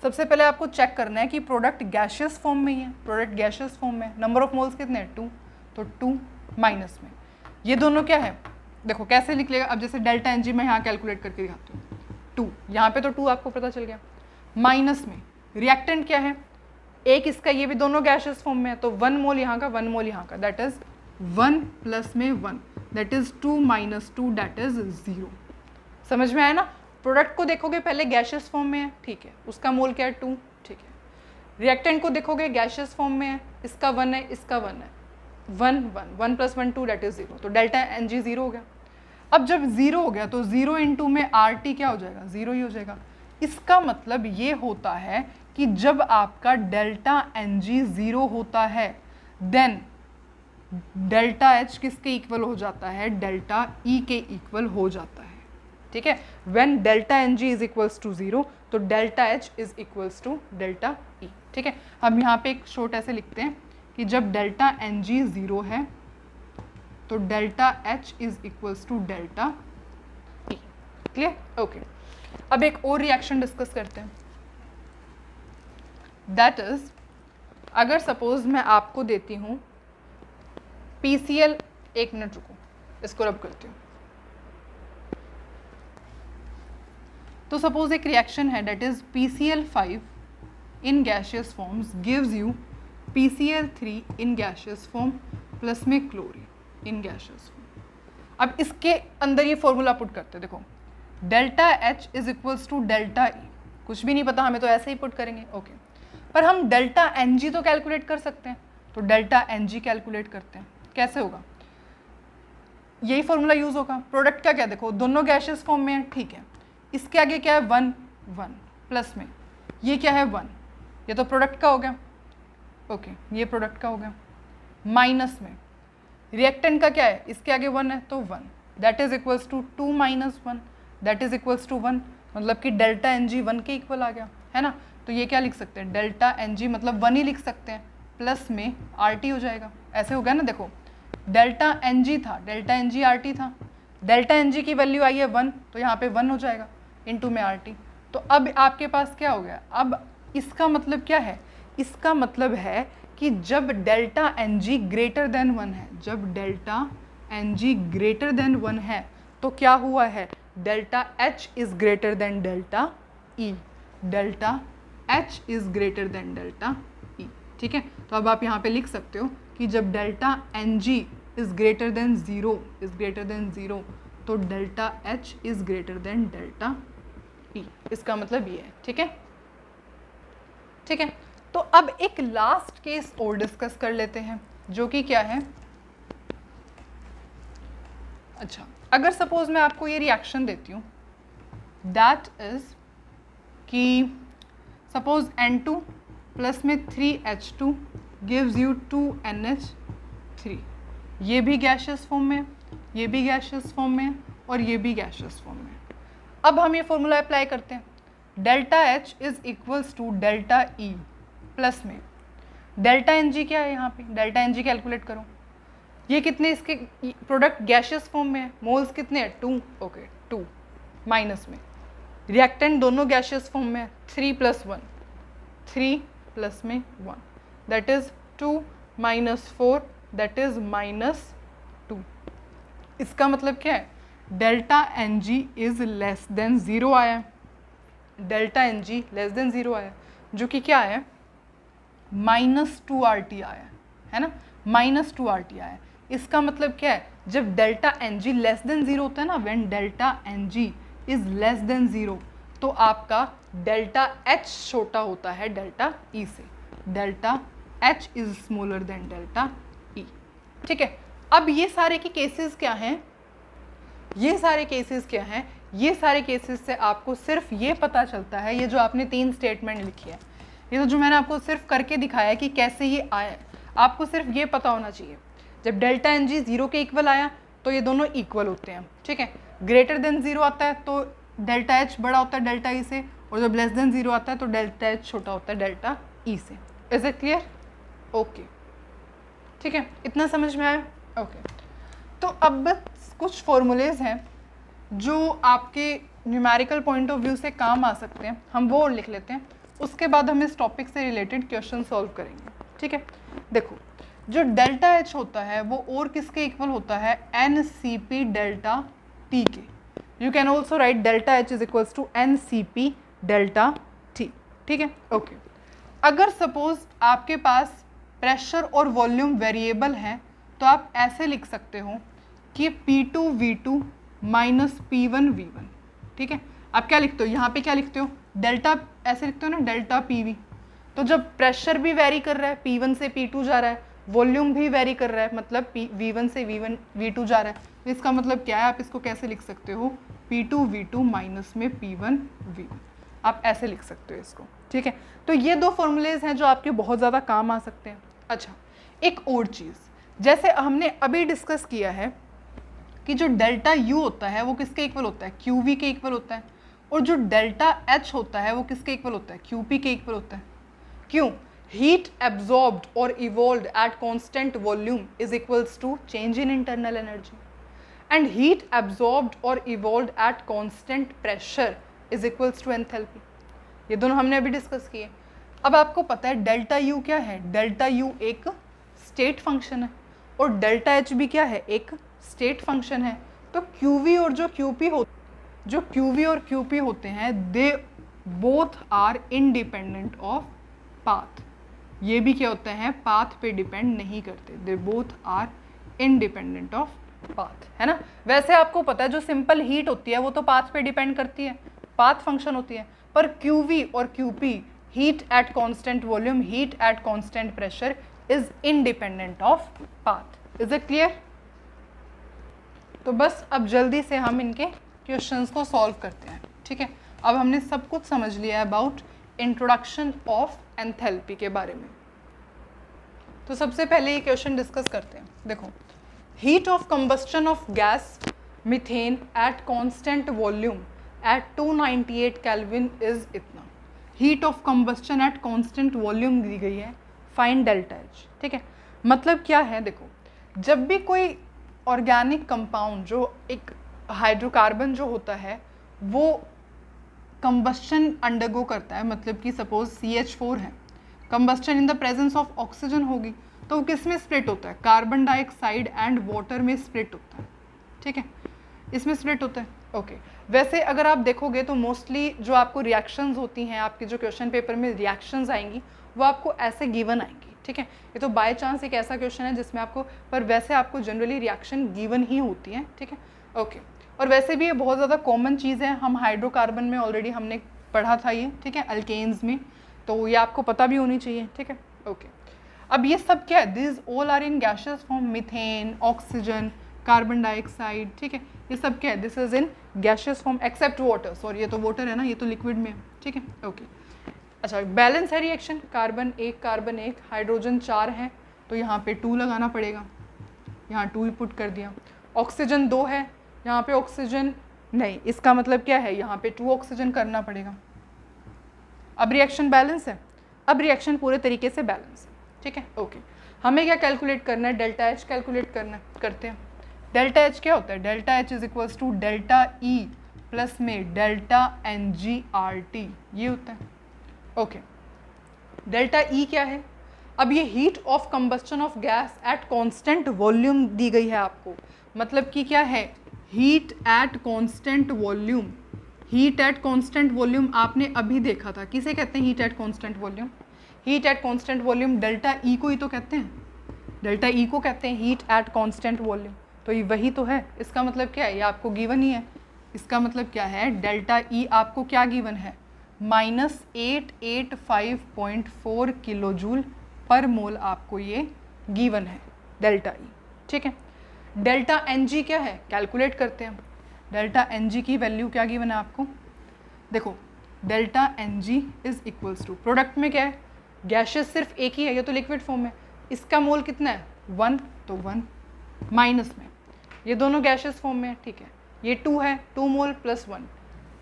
सबसे पहले आपको चेक करना है कि प्रोडक्ट गैसियस फॉर्म में ही है, प्रोडक्ट गैसियस फॉर्म में, नंबर ऑफ मोल्स कितने हैं 2, तो 2 माइनस में ये दोनों क्या है, देखो कैसे निकलेगा। अब जैसे डेल्टा एन जी मैं यहाँ कैलकुलेट करके दिखाती हूँ, 2 यहाँ पे तो 2 आपको पता चल गया, माइनस में रिएक्टेंट क्या है, एक इसका, ये भी दोनों गैसियस फॉर्म में है, तो 1 मोल यहाँ का 1 मोल यहाँ का, दैट इज 1 प्लस में 1, that is 2 minus 2, that is 0। समझ में आया ना। प्रोडक्ट को देखोगे पहले गैसियस फॉर्म में है, ठीक है, उसका मोल क्या है 2, ठीक है। रिएक्टेंट को देखोगे गैसियस फॉर्म में है, इसका 1 है, इसका 1 है, 1 1 1 प्लस 1 2, दैट इज 0, तो डेल्टा एन जी 0 हो गया। अब जब 0 हो गया तो 0 इंटू में आर टी क्या हो जाएगा, 0 ही हो जाएगा। इसका मतलब ये होता है कि जब आपका डेल्टा एन जी 0 होता है देन डेल्टा एच किसके इक्वल हो जाता है, डेल्टा ई के इक्वल हो जाता है, ठीक है। When delta N G is equals to 0 तो delta H is equals to delta E, ठीक है। हम यहाँ पे एक शॉर्ट ऐसे लिखते हैं कि जब डेल्टा एन जी 0 है तो delta H is equals to delta E. Clear? Okay. अब एक और रिएक्शन डिस्कस करते हैं, दैट इज अगर सपोज मैं आपको देती हूँ PCl, एक मिनट रुको, इसको रब करती हूँ। तो सपोज एक रिएक्शन है that is PCl5 in gaseous forms gives you PCl3 in gaseous form plus में क्लोरीन इन गैशियस फॉर्म। अब इसके अंदर ये फॉर्मूला पुट करते हैं, देखो delta H is equals to delta E. कुछ भी नहीं पता हमें तो ऐसे ही पुट करेंगे, ओके। पर हम डेल्टा एन जी तो कैलकुलेट कर सकते हैं, तो डेल्टा एन जी कैलकुलेट करते हैं। कैसे होगा? यही फॉर्मूला यूज होगा। प्रोडक्ट का क्या, देखो दोनों गैशियस फॉर्म में है, ठीक है। इसके आगे क्या है 1 1 प्लस में ये क्या है 1, ये तो प्रोडक्ट का हो गया, ओके ये प्रोडक्ट का हो गया। माइनस में रिएक्टेंट का क्या है, इसके आगे 1 है तो 1, that is equals to 2 minus 1, that is equals to 1, मतलब कि डेल्टा एन जी 1 के इक्वल आ गया, है ना। तो ये क्या लिख सकते हैं, डेल्टा एन जी मतलब 1 ही लिख सकते हैं, प्लस में आर टी हो जाएगा। ऐसे हो गया ना, देखो डेल्टा एन जी था, delta N G R T था, डेल्टा एन जी की वैल्यू आई है 1, तो यहाँ पे 1 हो जाएगा इनटू में आर टी। तो अब आपके पास क्या हो गया, अब इसका मतलब क्या है, इसका मतलब है कि जब delta N G greater than 1 है, जब delta N G greater than 1 है तो क्या हुआ है, delta H is greater than delta E, delta H is greater than delta E. ठीक है, तो अब आप यहाँ पे लिख सकते हो कि जब delta N G is greater than 0 तो delta H is greater than delta E. इसका मतलब ये है, ठीक है। ठीक है, तो अब एक लास्ट केस और डिस्कस कर लेते हैं, जो कि क्या है, अच्छा अगर सपोज मैं आपको ये रिएक्शन देती हूँ, दैट इज कि सपोज N2 प्लस में 3H2 गिव्स यू 2NH3। ये भी गैशियस फॉर्म में, ये भी गैशियस फॉर्म में और ये भी गैशियस फॉर्म में। अब हम ये फॉर्मूला अप्लाई करते हैं, delta H is equals to delta E plus में डेल्टा एन जी क्या है, यहाँ पे डेल्टा एन जी कैलकुलेट करो। ये कितने, इसके प्रोडक्ट गैशियस फॉर्म में है, मोल्स कितने हैं 2, ओके 2 माइनस में रिएक्टेंट दोनों गैशियस फॉर्म में है 3 प्लस 1, 3 प्लस में 1 that is 2 minus 4 that is minus 2। इसका मतलब क्या है, delta N G is less than 0 आया, delta N G less than 0 आया, जो कि क्या है -2 RT आया है ना, -2 RT आया। इसका मतलब क्या है, जब delta N G less than 0 होता है ना, when delta N G is less than 0 तो आपका डेल्टा एच छोटा होता है डेल्टा ई से, delta H is smaller than delta E. ठीक है, अब ये सारे के केसेस क्या हैं, ये सारे केसेस क्या हैं, ये सारे केसेस से आपको सिर्फ ये पता चलता है, ये जो आपने 3 स्टेटमेंट लिखी है, ये तो जो मैंने आपको सिर्फ करके दिखाया है कि कैसे ये आया है, आपको सिर्फ ये पता होना चाहिए जब डेल्टा एन जी 0 के इक्वल आया तो ये दोनों इक्वल होते हैं। ठीक है, ग्रेटर देन 0 आता है तो डेल्टा एच बड़ा होता है डेल्टा ई से, और जब लेस देन 0 आता है तो डेल्टा एच छोटा होता है डेल्टा ई से। Is it clear? ओके, ठीक है, इतना समझ में आया? ओके, तो अब कुछ फॉर्मूलेज हैं जो आपके न्यूमेरिकल पॉइंट ऑफ व्यू से काम आ सकते हैं, हम वो और लिख लेते हैं, उसके बाद हम इस टॉपिक से रिलेटेड क्वेश्चन सॉल्व करेंगे। ठीक है, देखो जो डेल्टा एच होता है वो और किसके इक्वल होता है, n C P delta T के। You can also write delta H is equals to n C P delta T. ठीक है, ओके। अगर सपोज आपके पास प्रेशर और वॉल्यूम वेरिएबल हैं तो आप ऐसे लिख सकते हो कि P2 V2 minus P1 V1। ठीक है, आप क्या लिखते हो, यहाँ पे क्या लिखते हो, डेल्टा ऐसे लिखते हो ना, डेल्टा PV। तो जब प्रेशर भी वेरी कर रहा है, P1 से P2 जा रहा है, वॉल्यूम भी वेरी कर रहा है, मतलब V1 से V2 जा रहा है, तो इसका मतलब क्या है, आप इसको कैसे लिख सकते हो, P2 V2 माइनस में P1 V1, आप ऐसे लिख सकते हो इसको। ठीक है, तो ये 2 फॉर्मूलेज हैं जो आपके बहुत ज़्यादा काम आ सकते हैं। अच्छा, एक और चीज़, जैसे हमने अभी डिस्कस किया है कि जो डेल्टा U होता है वो किसके इक्वल होता है, QV के इक्वल होता है, और जो डेल्टा H होता है वो किसके इक्वल होता है, QP के इक्वल होता है। क्यों? heat absorbed or evolved at constant volume is equals to change in internal energy, and heat absorbed or evolved at constant pressure is equals to enthalpy. ये दोनों हमने अभी डिस्कस किए. अब आपको पता है डेल्टा यू क्या है. डेल्टा यू एक स्टेट फंक्शन है और डेल्टा एच भी क्या है, एक स्टेट फंक्शन है. तो क्यूवी और जो क्यूपी होते हैं they both are independent of path. ये भी क्या होते हैं, पाथ पे डिपेंड नहीं करते. They both are independent of path, है ना. वैसे आपको पता है जो सिंपल हीट होती है वो तो पाथ पे डिपेंड करती है, पाथ फंक्शन होती है. पर क्यूवी और QP, heat at constant volume, heat at constant pressure, is independent of path. Is it clear? तो बस अब जल्दी से हम इनके क्वेश्चंस को सॉल्व करते हैं. ठीक है, अब हमने सब कुछ समझ लिया है अबाउट इंट्रोडक्शन ऑफ एंथैल्पी के बारे में. तो सबसे पहले ये क्वेश्चन डिस्कस करते हैं. देखो, heat of combustion of gas methane at constant volume at 298 kelvin is इतना. Heat of combustion at constant volume दी गई है, फाइंड डेल्टा एच. ठीक है, मतलब क्या है, देखो जब भी कोई ऑर्गेनिक कंपाउंड जो एक हाइड्रोकार्बन जो होता है वो कंबस्टन अंडरगो करता है, मतलब कि सपोज CH4 है, combustion in the presence of oxygen होगी, तो वो किस में स्प्लिट होता है, कार्बन डाइऑक्साइड एंड वाटर में स्प्लिट होता है. ठीक है, इसमें स्प्लिट होता है. ओके, वैसे अगर आप देखोगे तो मोस्टली जो आपको रिएक्शंस होती हैं, आपके जो क्वेश्चन पेपर में रिएक्शंस आएंगी वो आपको ऐसे गिवन आएंगी. ठीक है, ये तो बाय चांस एक ऐसा क्वेश्चन है जिसमें आपको, पर वैसे आपको जनरली रिएक्शन गिवन ही होती है. ठीक है, ओके. और वैसे भी ये बहुत ज़्यादा कॉमन चीज़ है, हम हाइड्रोकार्बन में ऑलरेडी हमने पढ़ा था ये. ठीक है, अल्केन्स में, तो ये आपको पता भी होनी चाहिए. ठीक है, ओके. अब ये सब क्या है, this all are in gases form, methane, oxygen, carbon dioxide. ठीक है, ये सब क्या है, this is in gases form except water. Sorry, ये तो वाटर है ना, ये तो लिक्विड में है. ठीक है, ओके. अच्छा, बैलेंस है रिएक्शन, कार्बन 1, हाइड्रोजन 4 है, तो यहाँ पे 2 लगाना पड़ेगा, यहाँ 2 पुट कर दिया. ऑक्सीजन 2 है, यहाँ पे ऑक्सीजन नहीं, इसका मतलब क्या है, यहाँ पे 2 ऑक्सीजन करना पड़ेगा. अब रिएक्शन बैलेंस है, अब रिएक्शन पूरे तरीके से बैलेंस है. ठीक है, ओके. हमें क्या कैलकुलेट करना है, डेल्टा एच कैलकुलेट करना है, करते हैं. डेल्टा एच क्या होता है, delta H is equals to delta E plus में डेल्टा NgRT, ये होता है. ओके, डेल्टा ई क्या है, अब ये heat of combustion of gas at constant volume दी गई है आपको, मतलब कि क्या है, heat at constant volume. Heat at constant volume आपने अभी देखा था, किसे कहते हैं heat at constant volume, heat at constant volume delta E को ही तो कहते हैं, डेल्टा ई को कहते हैं हीट एट कांस्टेंट वॉल्यूम. तो ये वही तो है, इसका मतलब क्या है, ये आपको गिवन ही है. इसका मतलब क्या है, डेल्टा ई आपको क्या गिवन है, -885.4 किलोजूल पर मोल आपको ये गिवन है, डेल्टा ई. ठीक है, डेल्टा Ng क्या है, कैलकुलेट करते हैं. डेल्टा Ng की वैल्यू क्या गिवन है आपको, देखो delta Ng is equals to, product में क्या है, गैसेस सिर्फ एक ही है, ये तो लिक्विड फॉर्म में, इसका मोल कितना है 1, तो 1 माइनस में, ये दोनों गैसेस फॉर्म में है. ठीक है, ये 2 है, 2 मोल प्लस 1,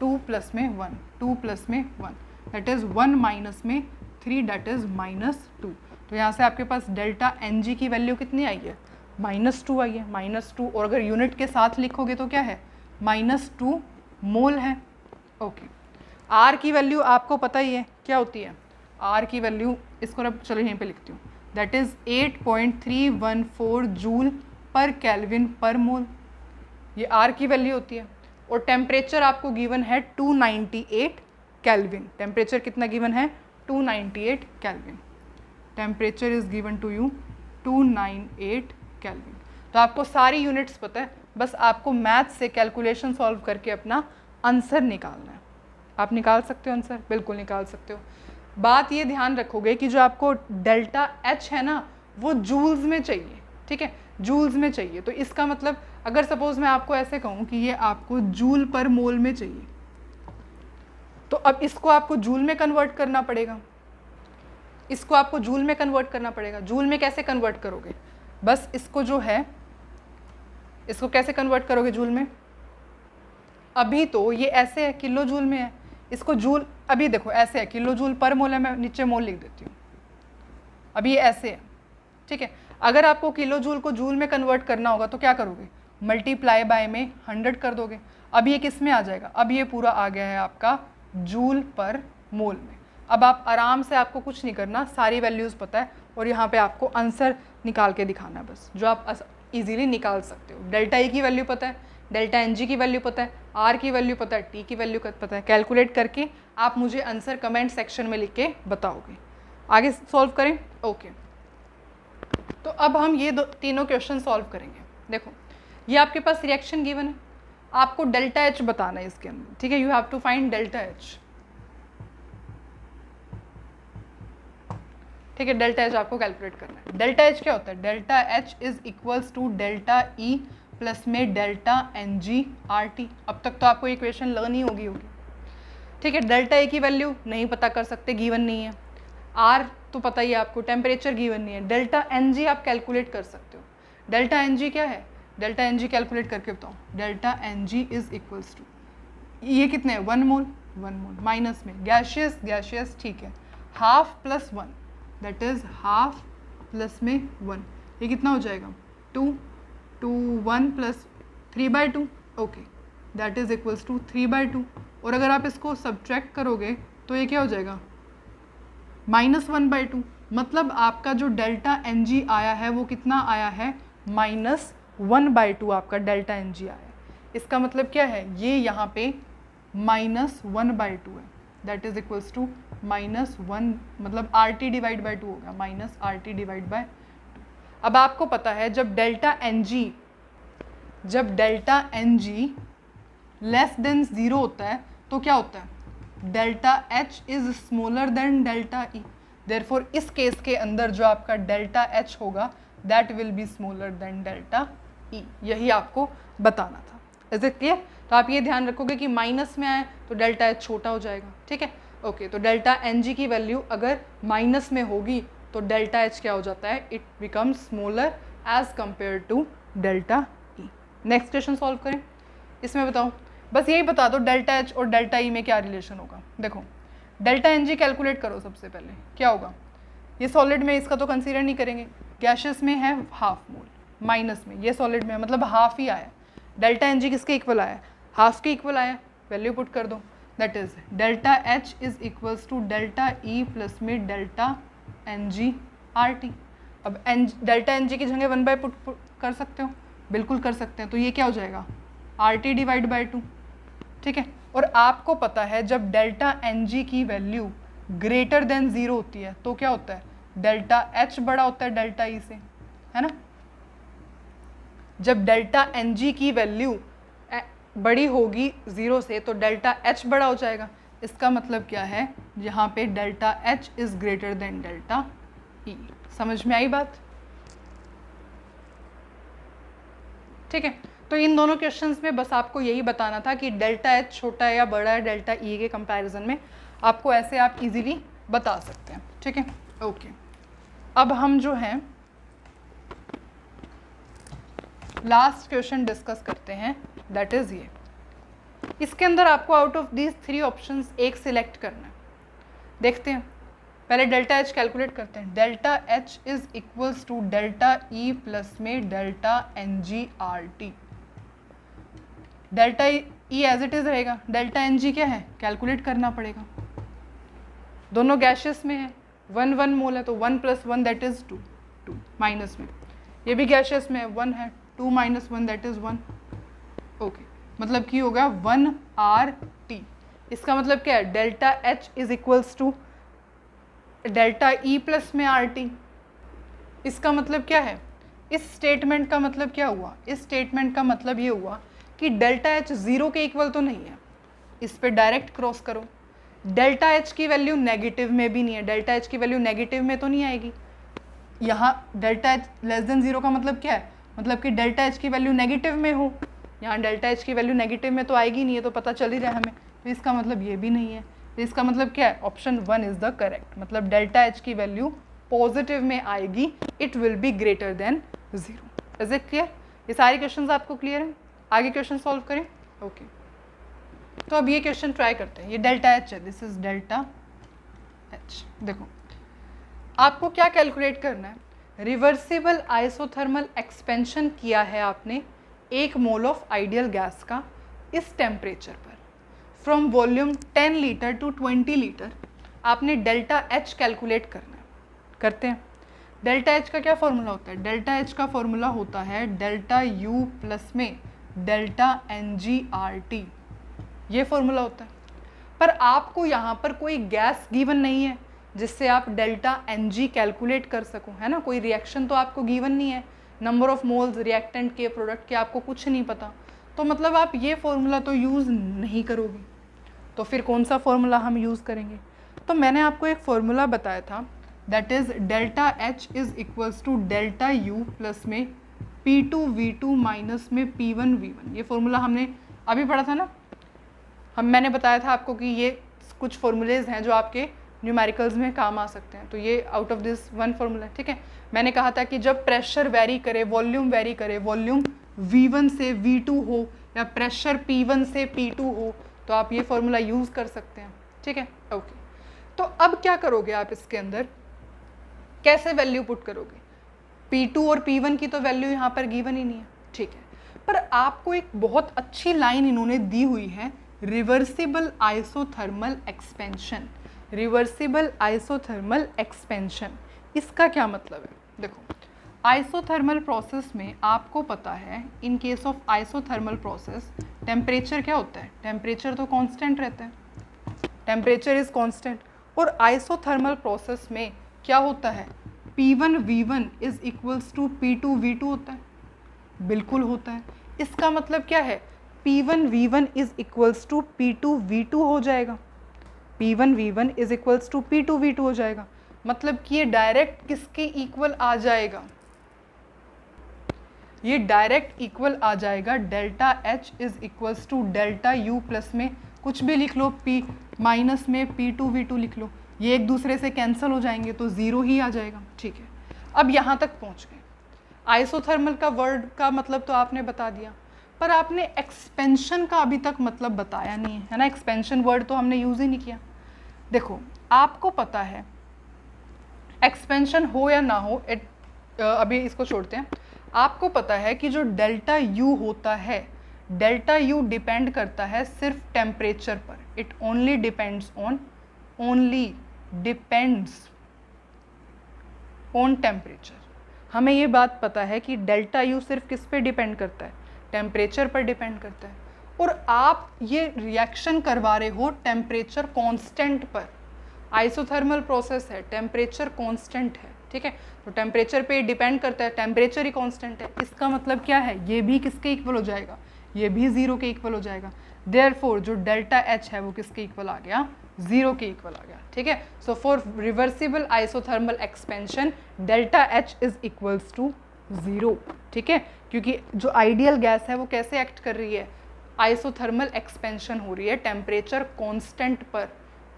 2 प्लस में 1, 2 प्लस में 1, दैट इज़ 1 माइनस में 3, दैट इज़ -2. तो यहाँ से आपके पास डेल्टा Ng की वैल्यू कितनी आई है, -2 आई है, -2. और अगर यूनिट के साथ लिखोगे तो क्या है, -2 मोल है. ओके, R की वैल्यू आपको पता ही है क्या होती है, R की वैल्यू, इसको अब चलो यहीं पे लिखती हूँ, दैट इज़ 8.314 जूल पर केल्विन पर मोल, ये R की वैल्यू होती है. और टेम्परेचर आपको गिवन है 298 केल्विन. टेम्परेचर कितना गिवन है, 298 kelvin. Temperature is given to you 298 kelvin. तो आपको सारी यूनिट्स पता है, बस आपको मैथ से कैलकुलेशन सॉल्व करके अपना आंसर निकालना है. आप निकाल सकते हो आंसर, बिल्कुल निकाल सकते हो. बात ये ध्यान रखोगे कि जो आपको डेल्टा एच है ना वो जूल्स में चाहिए. ठीक है, जूल्स में चाहिए. तो इसका मतलब अगर सपोज मैं आपको ऐसे कहूँ कि ये आपको जूल पर मोल में चाहिए, तो अब इसको आपको जूल में कन्वर्ट करना पड़ेगा, इसको आपको जूल में कन्वर्ट करना पड़ेगा. जूल में कैसे कन्वर्ट करोगे, बस इसको जो है, इसको कैसे कन्वर्ट करोगे जूल में, अभी तो ये ऐसे है किलो जूल में है, इसको जूल, अभी देखो ऐसे है किलो जूल पर मोल है, मैं नीचे मोल लिख देती हूँ. अब ये ऐसे है, ठीक है। अगर आपको किलो जूल को जूल में कन्वर्ट करना होगा तो क्या करोगे, मल्टीप्लाई बाय में 100 कर दोगे। अब ये किस में आ जाएगा, अब ये पूरा आ गया है आपका जूल पर मोल में। अब आप आराम से, आपको कुछ नहीं करना, सारी वैल्यूज़ पता है और यहाँ पे आपको आंसर निकाल के दिखाना है बस, जो आप इजीली निकाल सकते हो। डेल्टा ई की वैल्यू पता है, डेल्टा एन जी की वैल्यू पता है, आर की वैल्यू पता है, टी की वैल्यू पता है। कैलकुलेट करके आप मुझे आंसर कमेंट सेक्शन में लिख के बताओगे। आगे सॉल्व करें, ओके। तो अब हम ये तीनों क्वेश्चन सॉल्व करेंगे। देखो ये आपके पास रिएक्शन गिवन है, आपको डेल्टा एच बताना है इसके अंदर, ठीक है। You have to find delta H, ठीक है। डेल्टा एच आपको कैलकुलेट करना है। डेल्टा एच क्या होता है, delta H is equals to delta E plus में delta N G R T. अब तक तो आपको इक्वेशन लर्न ही होगी, ठीक है। डेल्टा ए की वैल्यू नहीं पता कर सकते, गिवन नहीं है। आर तो पता ही है आपको, टेम्परेचर गिवन नहीं है। डेल्टा एन जी आप कैलकुलेट कर सकते हो। डेल्टा एन जी क्या है, डेल्टा एन जी कैलकुलेट करके बताओ। Delta N G is equals to, ये कितने हैं, 1 मोल, 1 मोल माइनस में गैशियस, गैशियस ठीक है, half plus 1 that is half plus में 1, ये कितना हो जाएगा 2, 1 plus 3/2, okay, that is equals to 3/2। और अगर आप इसको सब्ट्रैक्ट करोगे तो ये क्या हो जाएगा -1/2। मतलब आपका जो डेल्टा एन जी आया है वो कितना आया है, -1/2 आपका डेल्टा एन जी आया है। इसका मतलब क्या है, ये यहाँ पे -1/2 है, दैट इज इक्वल्स टू -1, मतलब आर टी डिवाइड बाई 2 होगा, minus R T divide by 2। अब आपको पता है जब delta N G less than 0 होता है तो क्या होता है, delta H is smaller than delta E. Therefore इस केस के अंदर जो आपका डेल्टा एच होगा that will be smaller than delta E, यही आपको बताना था। Is it clear? तो आप ये ध्यान रखोगे कि माइनस में आए तो डेल्टा एच छोटा हो जाएगा, ठीक है, ओके। तो डेल्टा एन जी की वैल्यू अगर माइनस में होगी तो डेल्टा एच क्या हो जाता है, it becomes smaller as compare to delta E. Next question solve करें। इसमें बताओ, बस यही बता दो डेल्टा एच और डेल्टा ई में क्या रिलेशन होगा। देखो डेल्टा एन जी कैलकुलेट करो सबसे पहले, क्या होगा, ये सॉलिड में इसका तो कंसीडर नहीं करेंगे, गैशियस में है हाफ मोल, माइनस में ये सॉलिड में मतलब हाफ ही आया। डेल्टा एन जी किसके इक्वल आया, हाफ के इक्वल आया, वैल्यू पुट कर दो, that is delta H is equals to delta E plus में delta N G R T. अब डेल्टा एन जी की जगह 1/, पुट कर सकते हो, बिल्कुल कर सकते हैं। तो ये क्या हो जाएगा, आर टी डिवाइड बाई 2, ठीक है। और आपको पता है जब डेल्टा एन जी की वैल्यू ग्रेटर देन 0 होती है तो क्या होता है, डेल्टा एच बड़ा होता है डेल्टा ई से, है ना। जब डेल्टा एन जी की वैल्यू बड़ी होगी 0 से तो डेल्टा एच बड़ा हो जाएगा। इसका मतलब क्या है, यहाँ पे delta H is greater than delta ई। समझ में आई बात, ठीक है। तो इन दोनों क्वेश्चंस में बस आपको यही बताना था कि डेल्टा एच छोटा है या बड़ा है डेल्टा ई के कंपैरिजन में, आपको ऐसे आप इजीली बता सकते हैं, ठीक है, ओके। अब हम जो हैं लास्ट क्वेश्चन डिस्कस करते हैं, दैट इज ये। इसके अंदर आपको आउट ऑफ दीज 3 ऑप्शंस एक सिलेक्ट करना है। देखते हैं, पहले डेल्टा एच कैलकुलेट करते हैं। Delta H is equals to delta E plus में delta N G R T. Delta E as it is रहेगा, डेल्टा एन जी क्या है, कैलकुलेट करना पड़ेगा। दोनों गैशियस में है, 1 मोल है तो 1 + 1 दैट इज 2 माइनस में, ये भी गैशियस में है, 1 है, 2 - 1 दैट इज 1, ओके। मतलब कि होगा 1 आर टी। इसका मतलब क्या है, delta H is equals to delta E plus में आर टी। इसका मतलब क्या है, इस स्टेटमेंट का मतलब क्या हुआ, इस स्टेटमेंट का मतलब ये हुआ कि डेल्टा एच 0 के इक्वल तो नहीं है। इस पे डायरेक्ट क्रॉस करो, डेल्टा एच की वैल्यू नेगेटिव में भी नहीं है, डेल्टा एच की वैल्यू नेगेटिव में तो नहीं आएगी। यहाँ डेल्टा एच लेस देन 0 का मतलब क्या है, मतलब कि डेल्टा एच की वैल्यू नेगेटिव में हो। यहाँ डेल्टा एच की वैल्यू नेगेटिव में तो आएगी नहीं है, तो पता चल ही रहा है हमें, तो इसका मतलब ये भी नहीं है। तो इसका मतलब क्या है, ऑप्शन 1 इज द करेक्ट, मतलब डेल्टा एच की वैल्यू पॉजिटिव में आएगी, it will be greater than 0। Is it clear? ये सारे क्वेश्चंस आपको क्लियर हैं? आगे क्वेश्चन सॉल्व करें, ओके। तो अब ये क्वेश्चन ट्राई करते हैं। ये डेल्टा एच है, दिस इज डेल्टा एच। देखो आपको क्या कैलकुलेट करना है, रिवर्सिबल आइसोथर्मल एक्सपेंशन किया है आपने 1 मोल ऑफ आइडियल गैस का इस टेम्परेचर पर, from volume 10 litre to 20 litre, आपने डेल्टा एच कैलकुलेट करना है। करते हैं। डेल्टा एच का क्या फॉर्मूला होता है, डेल्टा एच का फॉर्मूला होता है डेल्टा यू प्लस में delta N G R T, ये फॉर्मूला होता है। पर आपको यहाँ पर कोई गैस गिवन नहीं है जिससे आप डेल्टा एन जी कैलकुलेट कर सको, है ना, कोई रिएक्शन तो आपको गिवन नहीं है, नंबर ऑफ मोल्स रिएक्टेंट के प्रोडक्ट के आपको कुछ नहीं पता, तो मतलब आप ये फॉर्मूला तो यूज़ नहीं करोगे। तो फिर कौन सा फॉर्मूला हम यूज़ करेंगे, तो मैंने आपको एक फॉर्मूला बताया था, that is delta H is equals to delta U plus में P2V2 माइनस में P1V1। ये फॉर्मूला हमने अभी पढ़ा था ना, मैंने बताया था आपको कि ये कुछ फॉर्मूलेज हैं जो आपके न्यूमेरिकल्स में काम आ सकते हैं, तो ये out of this one formula, ठीक है। मैंने कहा था कि जब प्रेशर वेरी करे, वॉल्यूम वेरी करे, वॉल्यूम V1 से V2 हो या प्रेशर P1 से P2 हो, तो आप ये फॉर्मूला यूज़ कर सकते हैं, ठीक है। ओके, तो अब क्या करोगे आप, इसके अंदर कैसे वैल्यू पुट करोगे, P2 और P1 की तो वैल्यू यहाँ पर गिवन ही नहीं है, ठीक है। पर आपको एक बहुत अच्छी लाइन इन्होंने दी हुई है, reversible isothermal expansion. Reversible isothermal expansion, इसका क्या मतलब है, देखो आइसोथर्मल प्रोसेस में आपको पता है, in case of isothermal process temperature क्या होता है, टेम्परेचर तो कांस्टेंट रहता है, टेम्परेचर इज कांस्टेंट। और आइसोथर्मल प्रोसेस में क्या होता है, P1V1 is equals to P2V2 होता है, बिल्कुल होता है। इसका मतलब क्या है, P1V1 is equals to P2V2 हो जाएगा, P1V1 is equals to P2V2 हो जाएगा, मतलब कि ये डायरेक्ट किसके इक्वल आ जाएगा, ये डायरेक्ट इक्वल आ जाएगा delta H is equals to delta U plus में कुछ भी लिख लो, P माइनस में P2V2 लिख लो, ये एक दूसरे से कैंसिल हो जाएंगे तो ज़ीरो ही आ जाएगा, ठीक है। अब यहाँ तक पहुँच गए, आइसोथर्मल का वर्ड का मतलब तो आपने बता दिया, पर आपने एक्सपेंशन का अभी तक मतलब बताया नहीं है ना, एक्सपेंशन वर्ड तो हमने यूज़ ही नहीं किया। देखो आपको पता है एक्सपेंशन हो या ना हो, अभी इसको छोड़ते हैं, आपको पता है कि जो डेल्टा यू होता है, डेल्टा यू डिपेंड करता है सिर्फ टेम्परेचर पर, it only depends on, only depends on temperature. हमें ये बात पता है कि डेल्टा यू सिर्फ किस पे डिपेंड करता है, टेम्परेचर पर डिपेंड करता है, और आप ये रिएक्शन करवा रहे हो टेम्परेचर कांस्टेंट पर, आइसोथर्मल प्रोसेस है, टेम्परेचर कांस्टेंट है, ठीक है, तो टेम्परेचर पे डिपेंड करता है, टेम्परेचर ही कांस्टेंट है, इसका मतलब क्या है, ये भी किसके इक्वल हो जाएगा, ये भी ज़ीरो के इक्वल हो जाएगा। देयरफॉर जो डेल्टा एच है वो किसके इक्वल आ गया, ज़ीरो के इक्वल आ गया, ठीक है। So for reversible isothermal expansion delta H is equals to zero, ठीक है, क्योंकि जो आइडियल गैस है वो कैसे एक्ट कर रही है, आइसोथर्मल एक्सपेंशन हो रही है टेम्परेचर कांस्टेंट पर,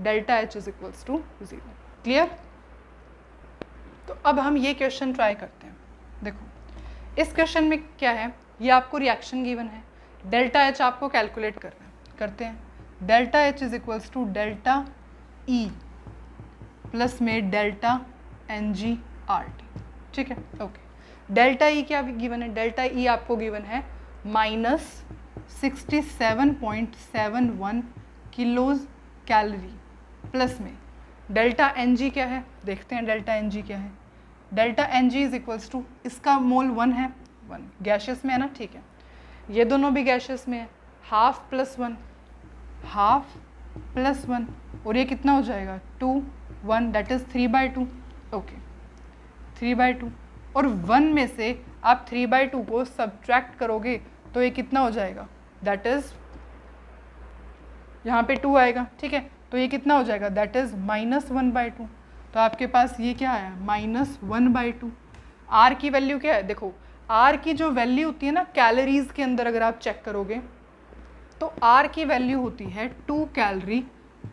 delta H is equals to zero. Clear. तो अब हम ये क्वेश्चन ट्राई करते हैं। देखो इस क्वेश्चन में क्या है, ये आपको रिएक्शन गिवन है, डेल्टा एच आपको कैलकुलेट करना है, करते हैं। Delta H is equals to delta E plus में delta N G R T, ठीक है, ओके। डेल्टा ई क्या गिवन है, डेल्टा ई आपको गिवन है माइनस 67.71 किलोज कैलोरी प्लस में डेल्टा एन जी क्या है, देखते हैं डेल्टा एन जी क्या है। Delta N G is equals to, इसका मोल 1 है, 1 गैशियस में है ना, ठीक है, ये दोनों भी गैशियस में है, हाफ प्लस 1, हाफ प्लस 1, और ये कितना हो जाएगा 2 1, दैट इज़ 3/2, ओके 3/2, और 1 में से आप 3/2 को सब्ट्रैक्ट करोगे तो ये कितना हो जाएगा, दैट इज़ यहाँ पे 2 आएगा, ठीक है, तो ये कितना हो जाएगा, दैट इज़ -1/2, तो आपके पास ये क्या आया -1/2। आर की वैल्यू क्या है, देखो आर की जो वैल्यू होती है ना कैलोरीज के अंदर, अगर आप चेक करोगे तो आर की वैल्यू होती है 2 कैलोरी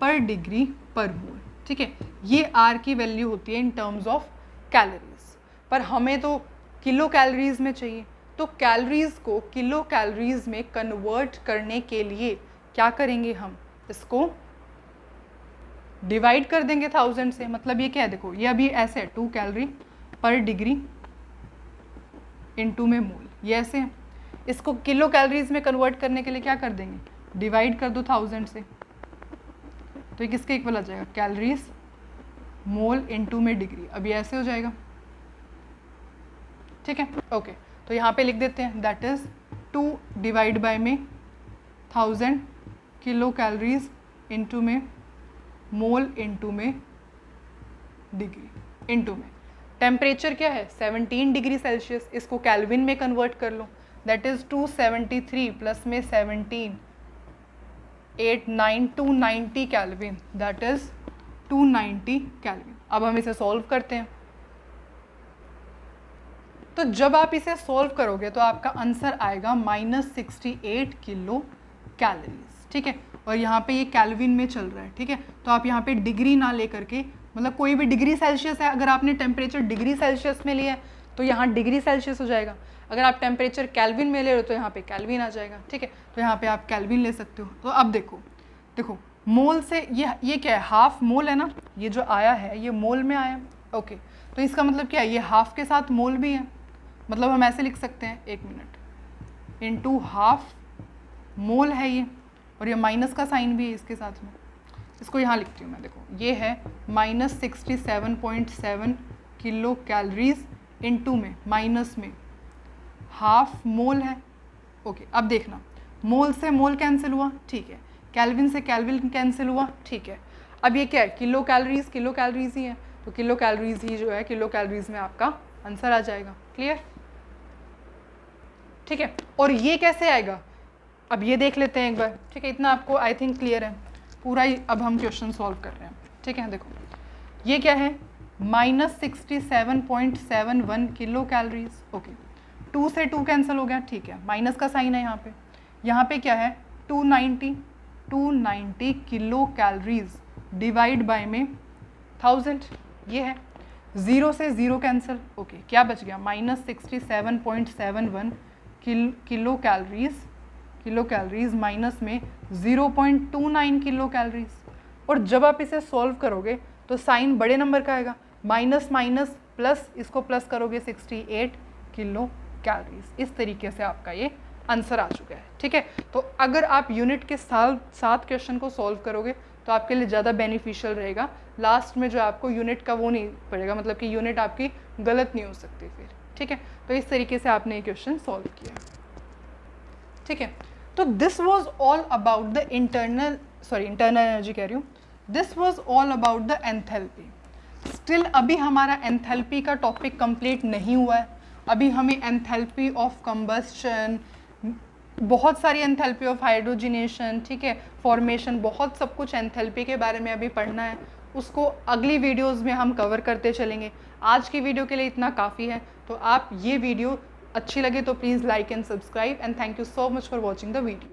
पर डिग्री पर मोल, ठीक है, ये आर की वैल्यू होती है इन टर्म्स ऑफ कैलोरीज, पर हमें तो किलो कैलोरीज में चाहिए, तो कैलोरीज को किलो कैलोरीज में कन्वर्ट करने के लिए क्या करेंगे, हम इसको डिवाइड कर देंगे 1000 से, मतलब ये क्या है, देखो ये अभी ऐसे है 2 कैलोरी पर डिग्री इनटू में मोल, ये ऐसे है। इसको किलो कैलोरीज में कन्वर्ट करने के लिए क्या कर देंगे, डिवाइड कर दो 1000 से, तो ये किसके इक्वल आ जाएगा, कैलोरीज मोल इनटू में डिग्री, अभी ऐसे हो जाएगा। ठीक है, ओके, तो यहाँ पे लिख देते हैं दैट इज 2 डिवाइड बाय में 1000 किलो कैलोरीज इनटू में मोल इनटू में डिग्री इनटू में टेम्परेचर क्या है 17 डिग्री सेल्सियस, इसको केल्विन में कन्वर्ट कर लो, दैट इज 273 प्लस में 17 290 केल्विन, दैट इज 290 केल्विन। अब हम इसे सॉल्व करते हैं, तो जब आप इसे सॉल्व करोगे तो आपका आंसर आएगा -68 किलो कैलोरीज। ठीक है, और यहाँ पे ये केल्विन में चल रहा है। ठीक है, तो आप यहाँ पे डिग्री ना लेकर के, मतलब कोई भी डिग्री सेल्सियस है, अगर आपने टेम्परेचर डिग्री सेल्सियस में लिया है तो यहाँ डिग्री सेल्सियस हो जाएगा, अगर आप टेम्परेचर केल्विन में ले रहे हो तो यहाँ पे केल्विन आ जाएगा। ठीक है, तो यहाँ पे आप केल्विन ले सकते हो। तो अब देखो मोल से ये क्या है, हाफ मोल है ना, ये जो आया है ये मोल में आया। ओके, तो इसका मतलब क्या है, ये हाफ के साथ मोल भी है, मतलब हम ऐसे लिख सकते हैं, 1 मिनट, इनटू हाफ मोल है ये, और ये माइनस का साइन भी है इसके साथ में, इसको यहाँ लिखती हूँ मैं। देखो ये है -67.7 किलो कैलोरीज इनटू में माइनस में हाफ मोल है। ओके, अब देखना मोल से मोल कैंसिल हुआ, ठीक है, केल्विन से केल्विन कैंसिल हुआ, ठीक है। अब ये क्या है, किलो कैलोरीज ही है, तो किलो कैलोरीज ही जो है, किलो कैलोरीज में आपका आंसर आ जाएगा। क्लियर? ठीक है, और ये कैसे आएगा, अब ये देख लेते हैं एक बार। ठीक है, इतना आपको आई थिंक क्लियर है पूरा ही। अब हम क्वेश्चन सॉल्व कर रहे हैं। ठीक है, देखो ये क्या है, -67.71 किलो कैलोरीज। ओके, 2 से 2 कैंसिल हो गया, ठीक है, माइनस का साइन है यहाँ पे क्या है, 290 किलो कैलोरीज डिवाइड बाय में 1000, ये है, 0 से 0 कैंसिल। ओके, क्या बच गया, -67.71 किलो कैलोरीज माइनस में 0.29 किलो कैलोरीज। और जब आप इसे सॉल्व करोगे तो साइन बड़े नंबर का आएगा, माइनस माइनस प्लस, इसको प्लस करोगे 68 किलो कैलोरीज। इस तरीके से आपका ये आंसर आ चुका है। ठीक है, तो अगर आप यूनिट के साथ क्वेश्चन को सॉल्व करोगे तो आपके लिए ज़्यादा बेनिफिशियल रहेगा। लास्ट में जो आपको यूनिट का वो नहीं पड़ेगा, मतलब कि यूनिट आपकी गलत नहीं हो सकती फिर। ठीक है, तो इस तरीके से आपने ये क्वेश्चन सॉल्व किया। ठीक है, तो this was all about the internal energy कह रही हूँ, this was all about the enthalpy. Still अभी हमारा एंथैल्पी का टॉपिक कंप्लीट नहीं हुआ है। अभी हमें एंथैल्पी ऑफ कंबस्शन, बहुत सारी एंथैल्पी ऑफ हाइड्रोजिनेशन, ठीक है, फॉर्मेशन, बहुत सब कुछ एंथैल्पी के बारे में अभी पढ़ना है। उसको अगली वीडियोस में हम कवर करते चलेंगे। आज की वीडियो के लिए इतना काफ़ी है। तो आप ये वीडियो अच्छी लगे तो please like and subscribe, and thank you so much for watching the video.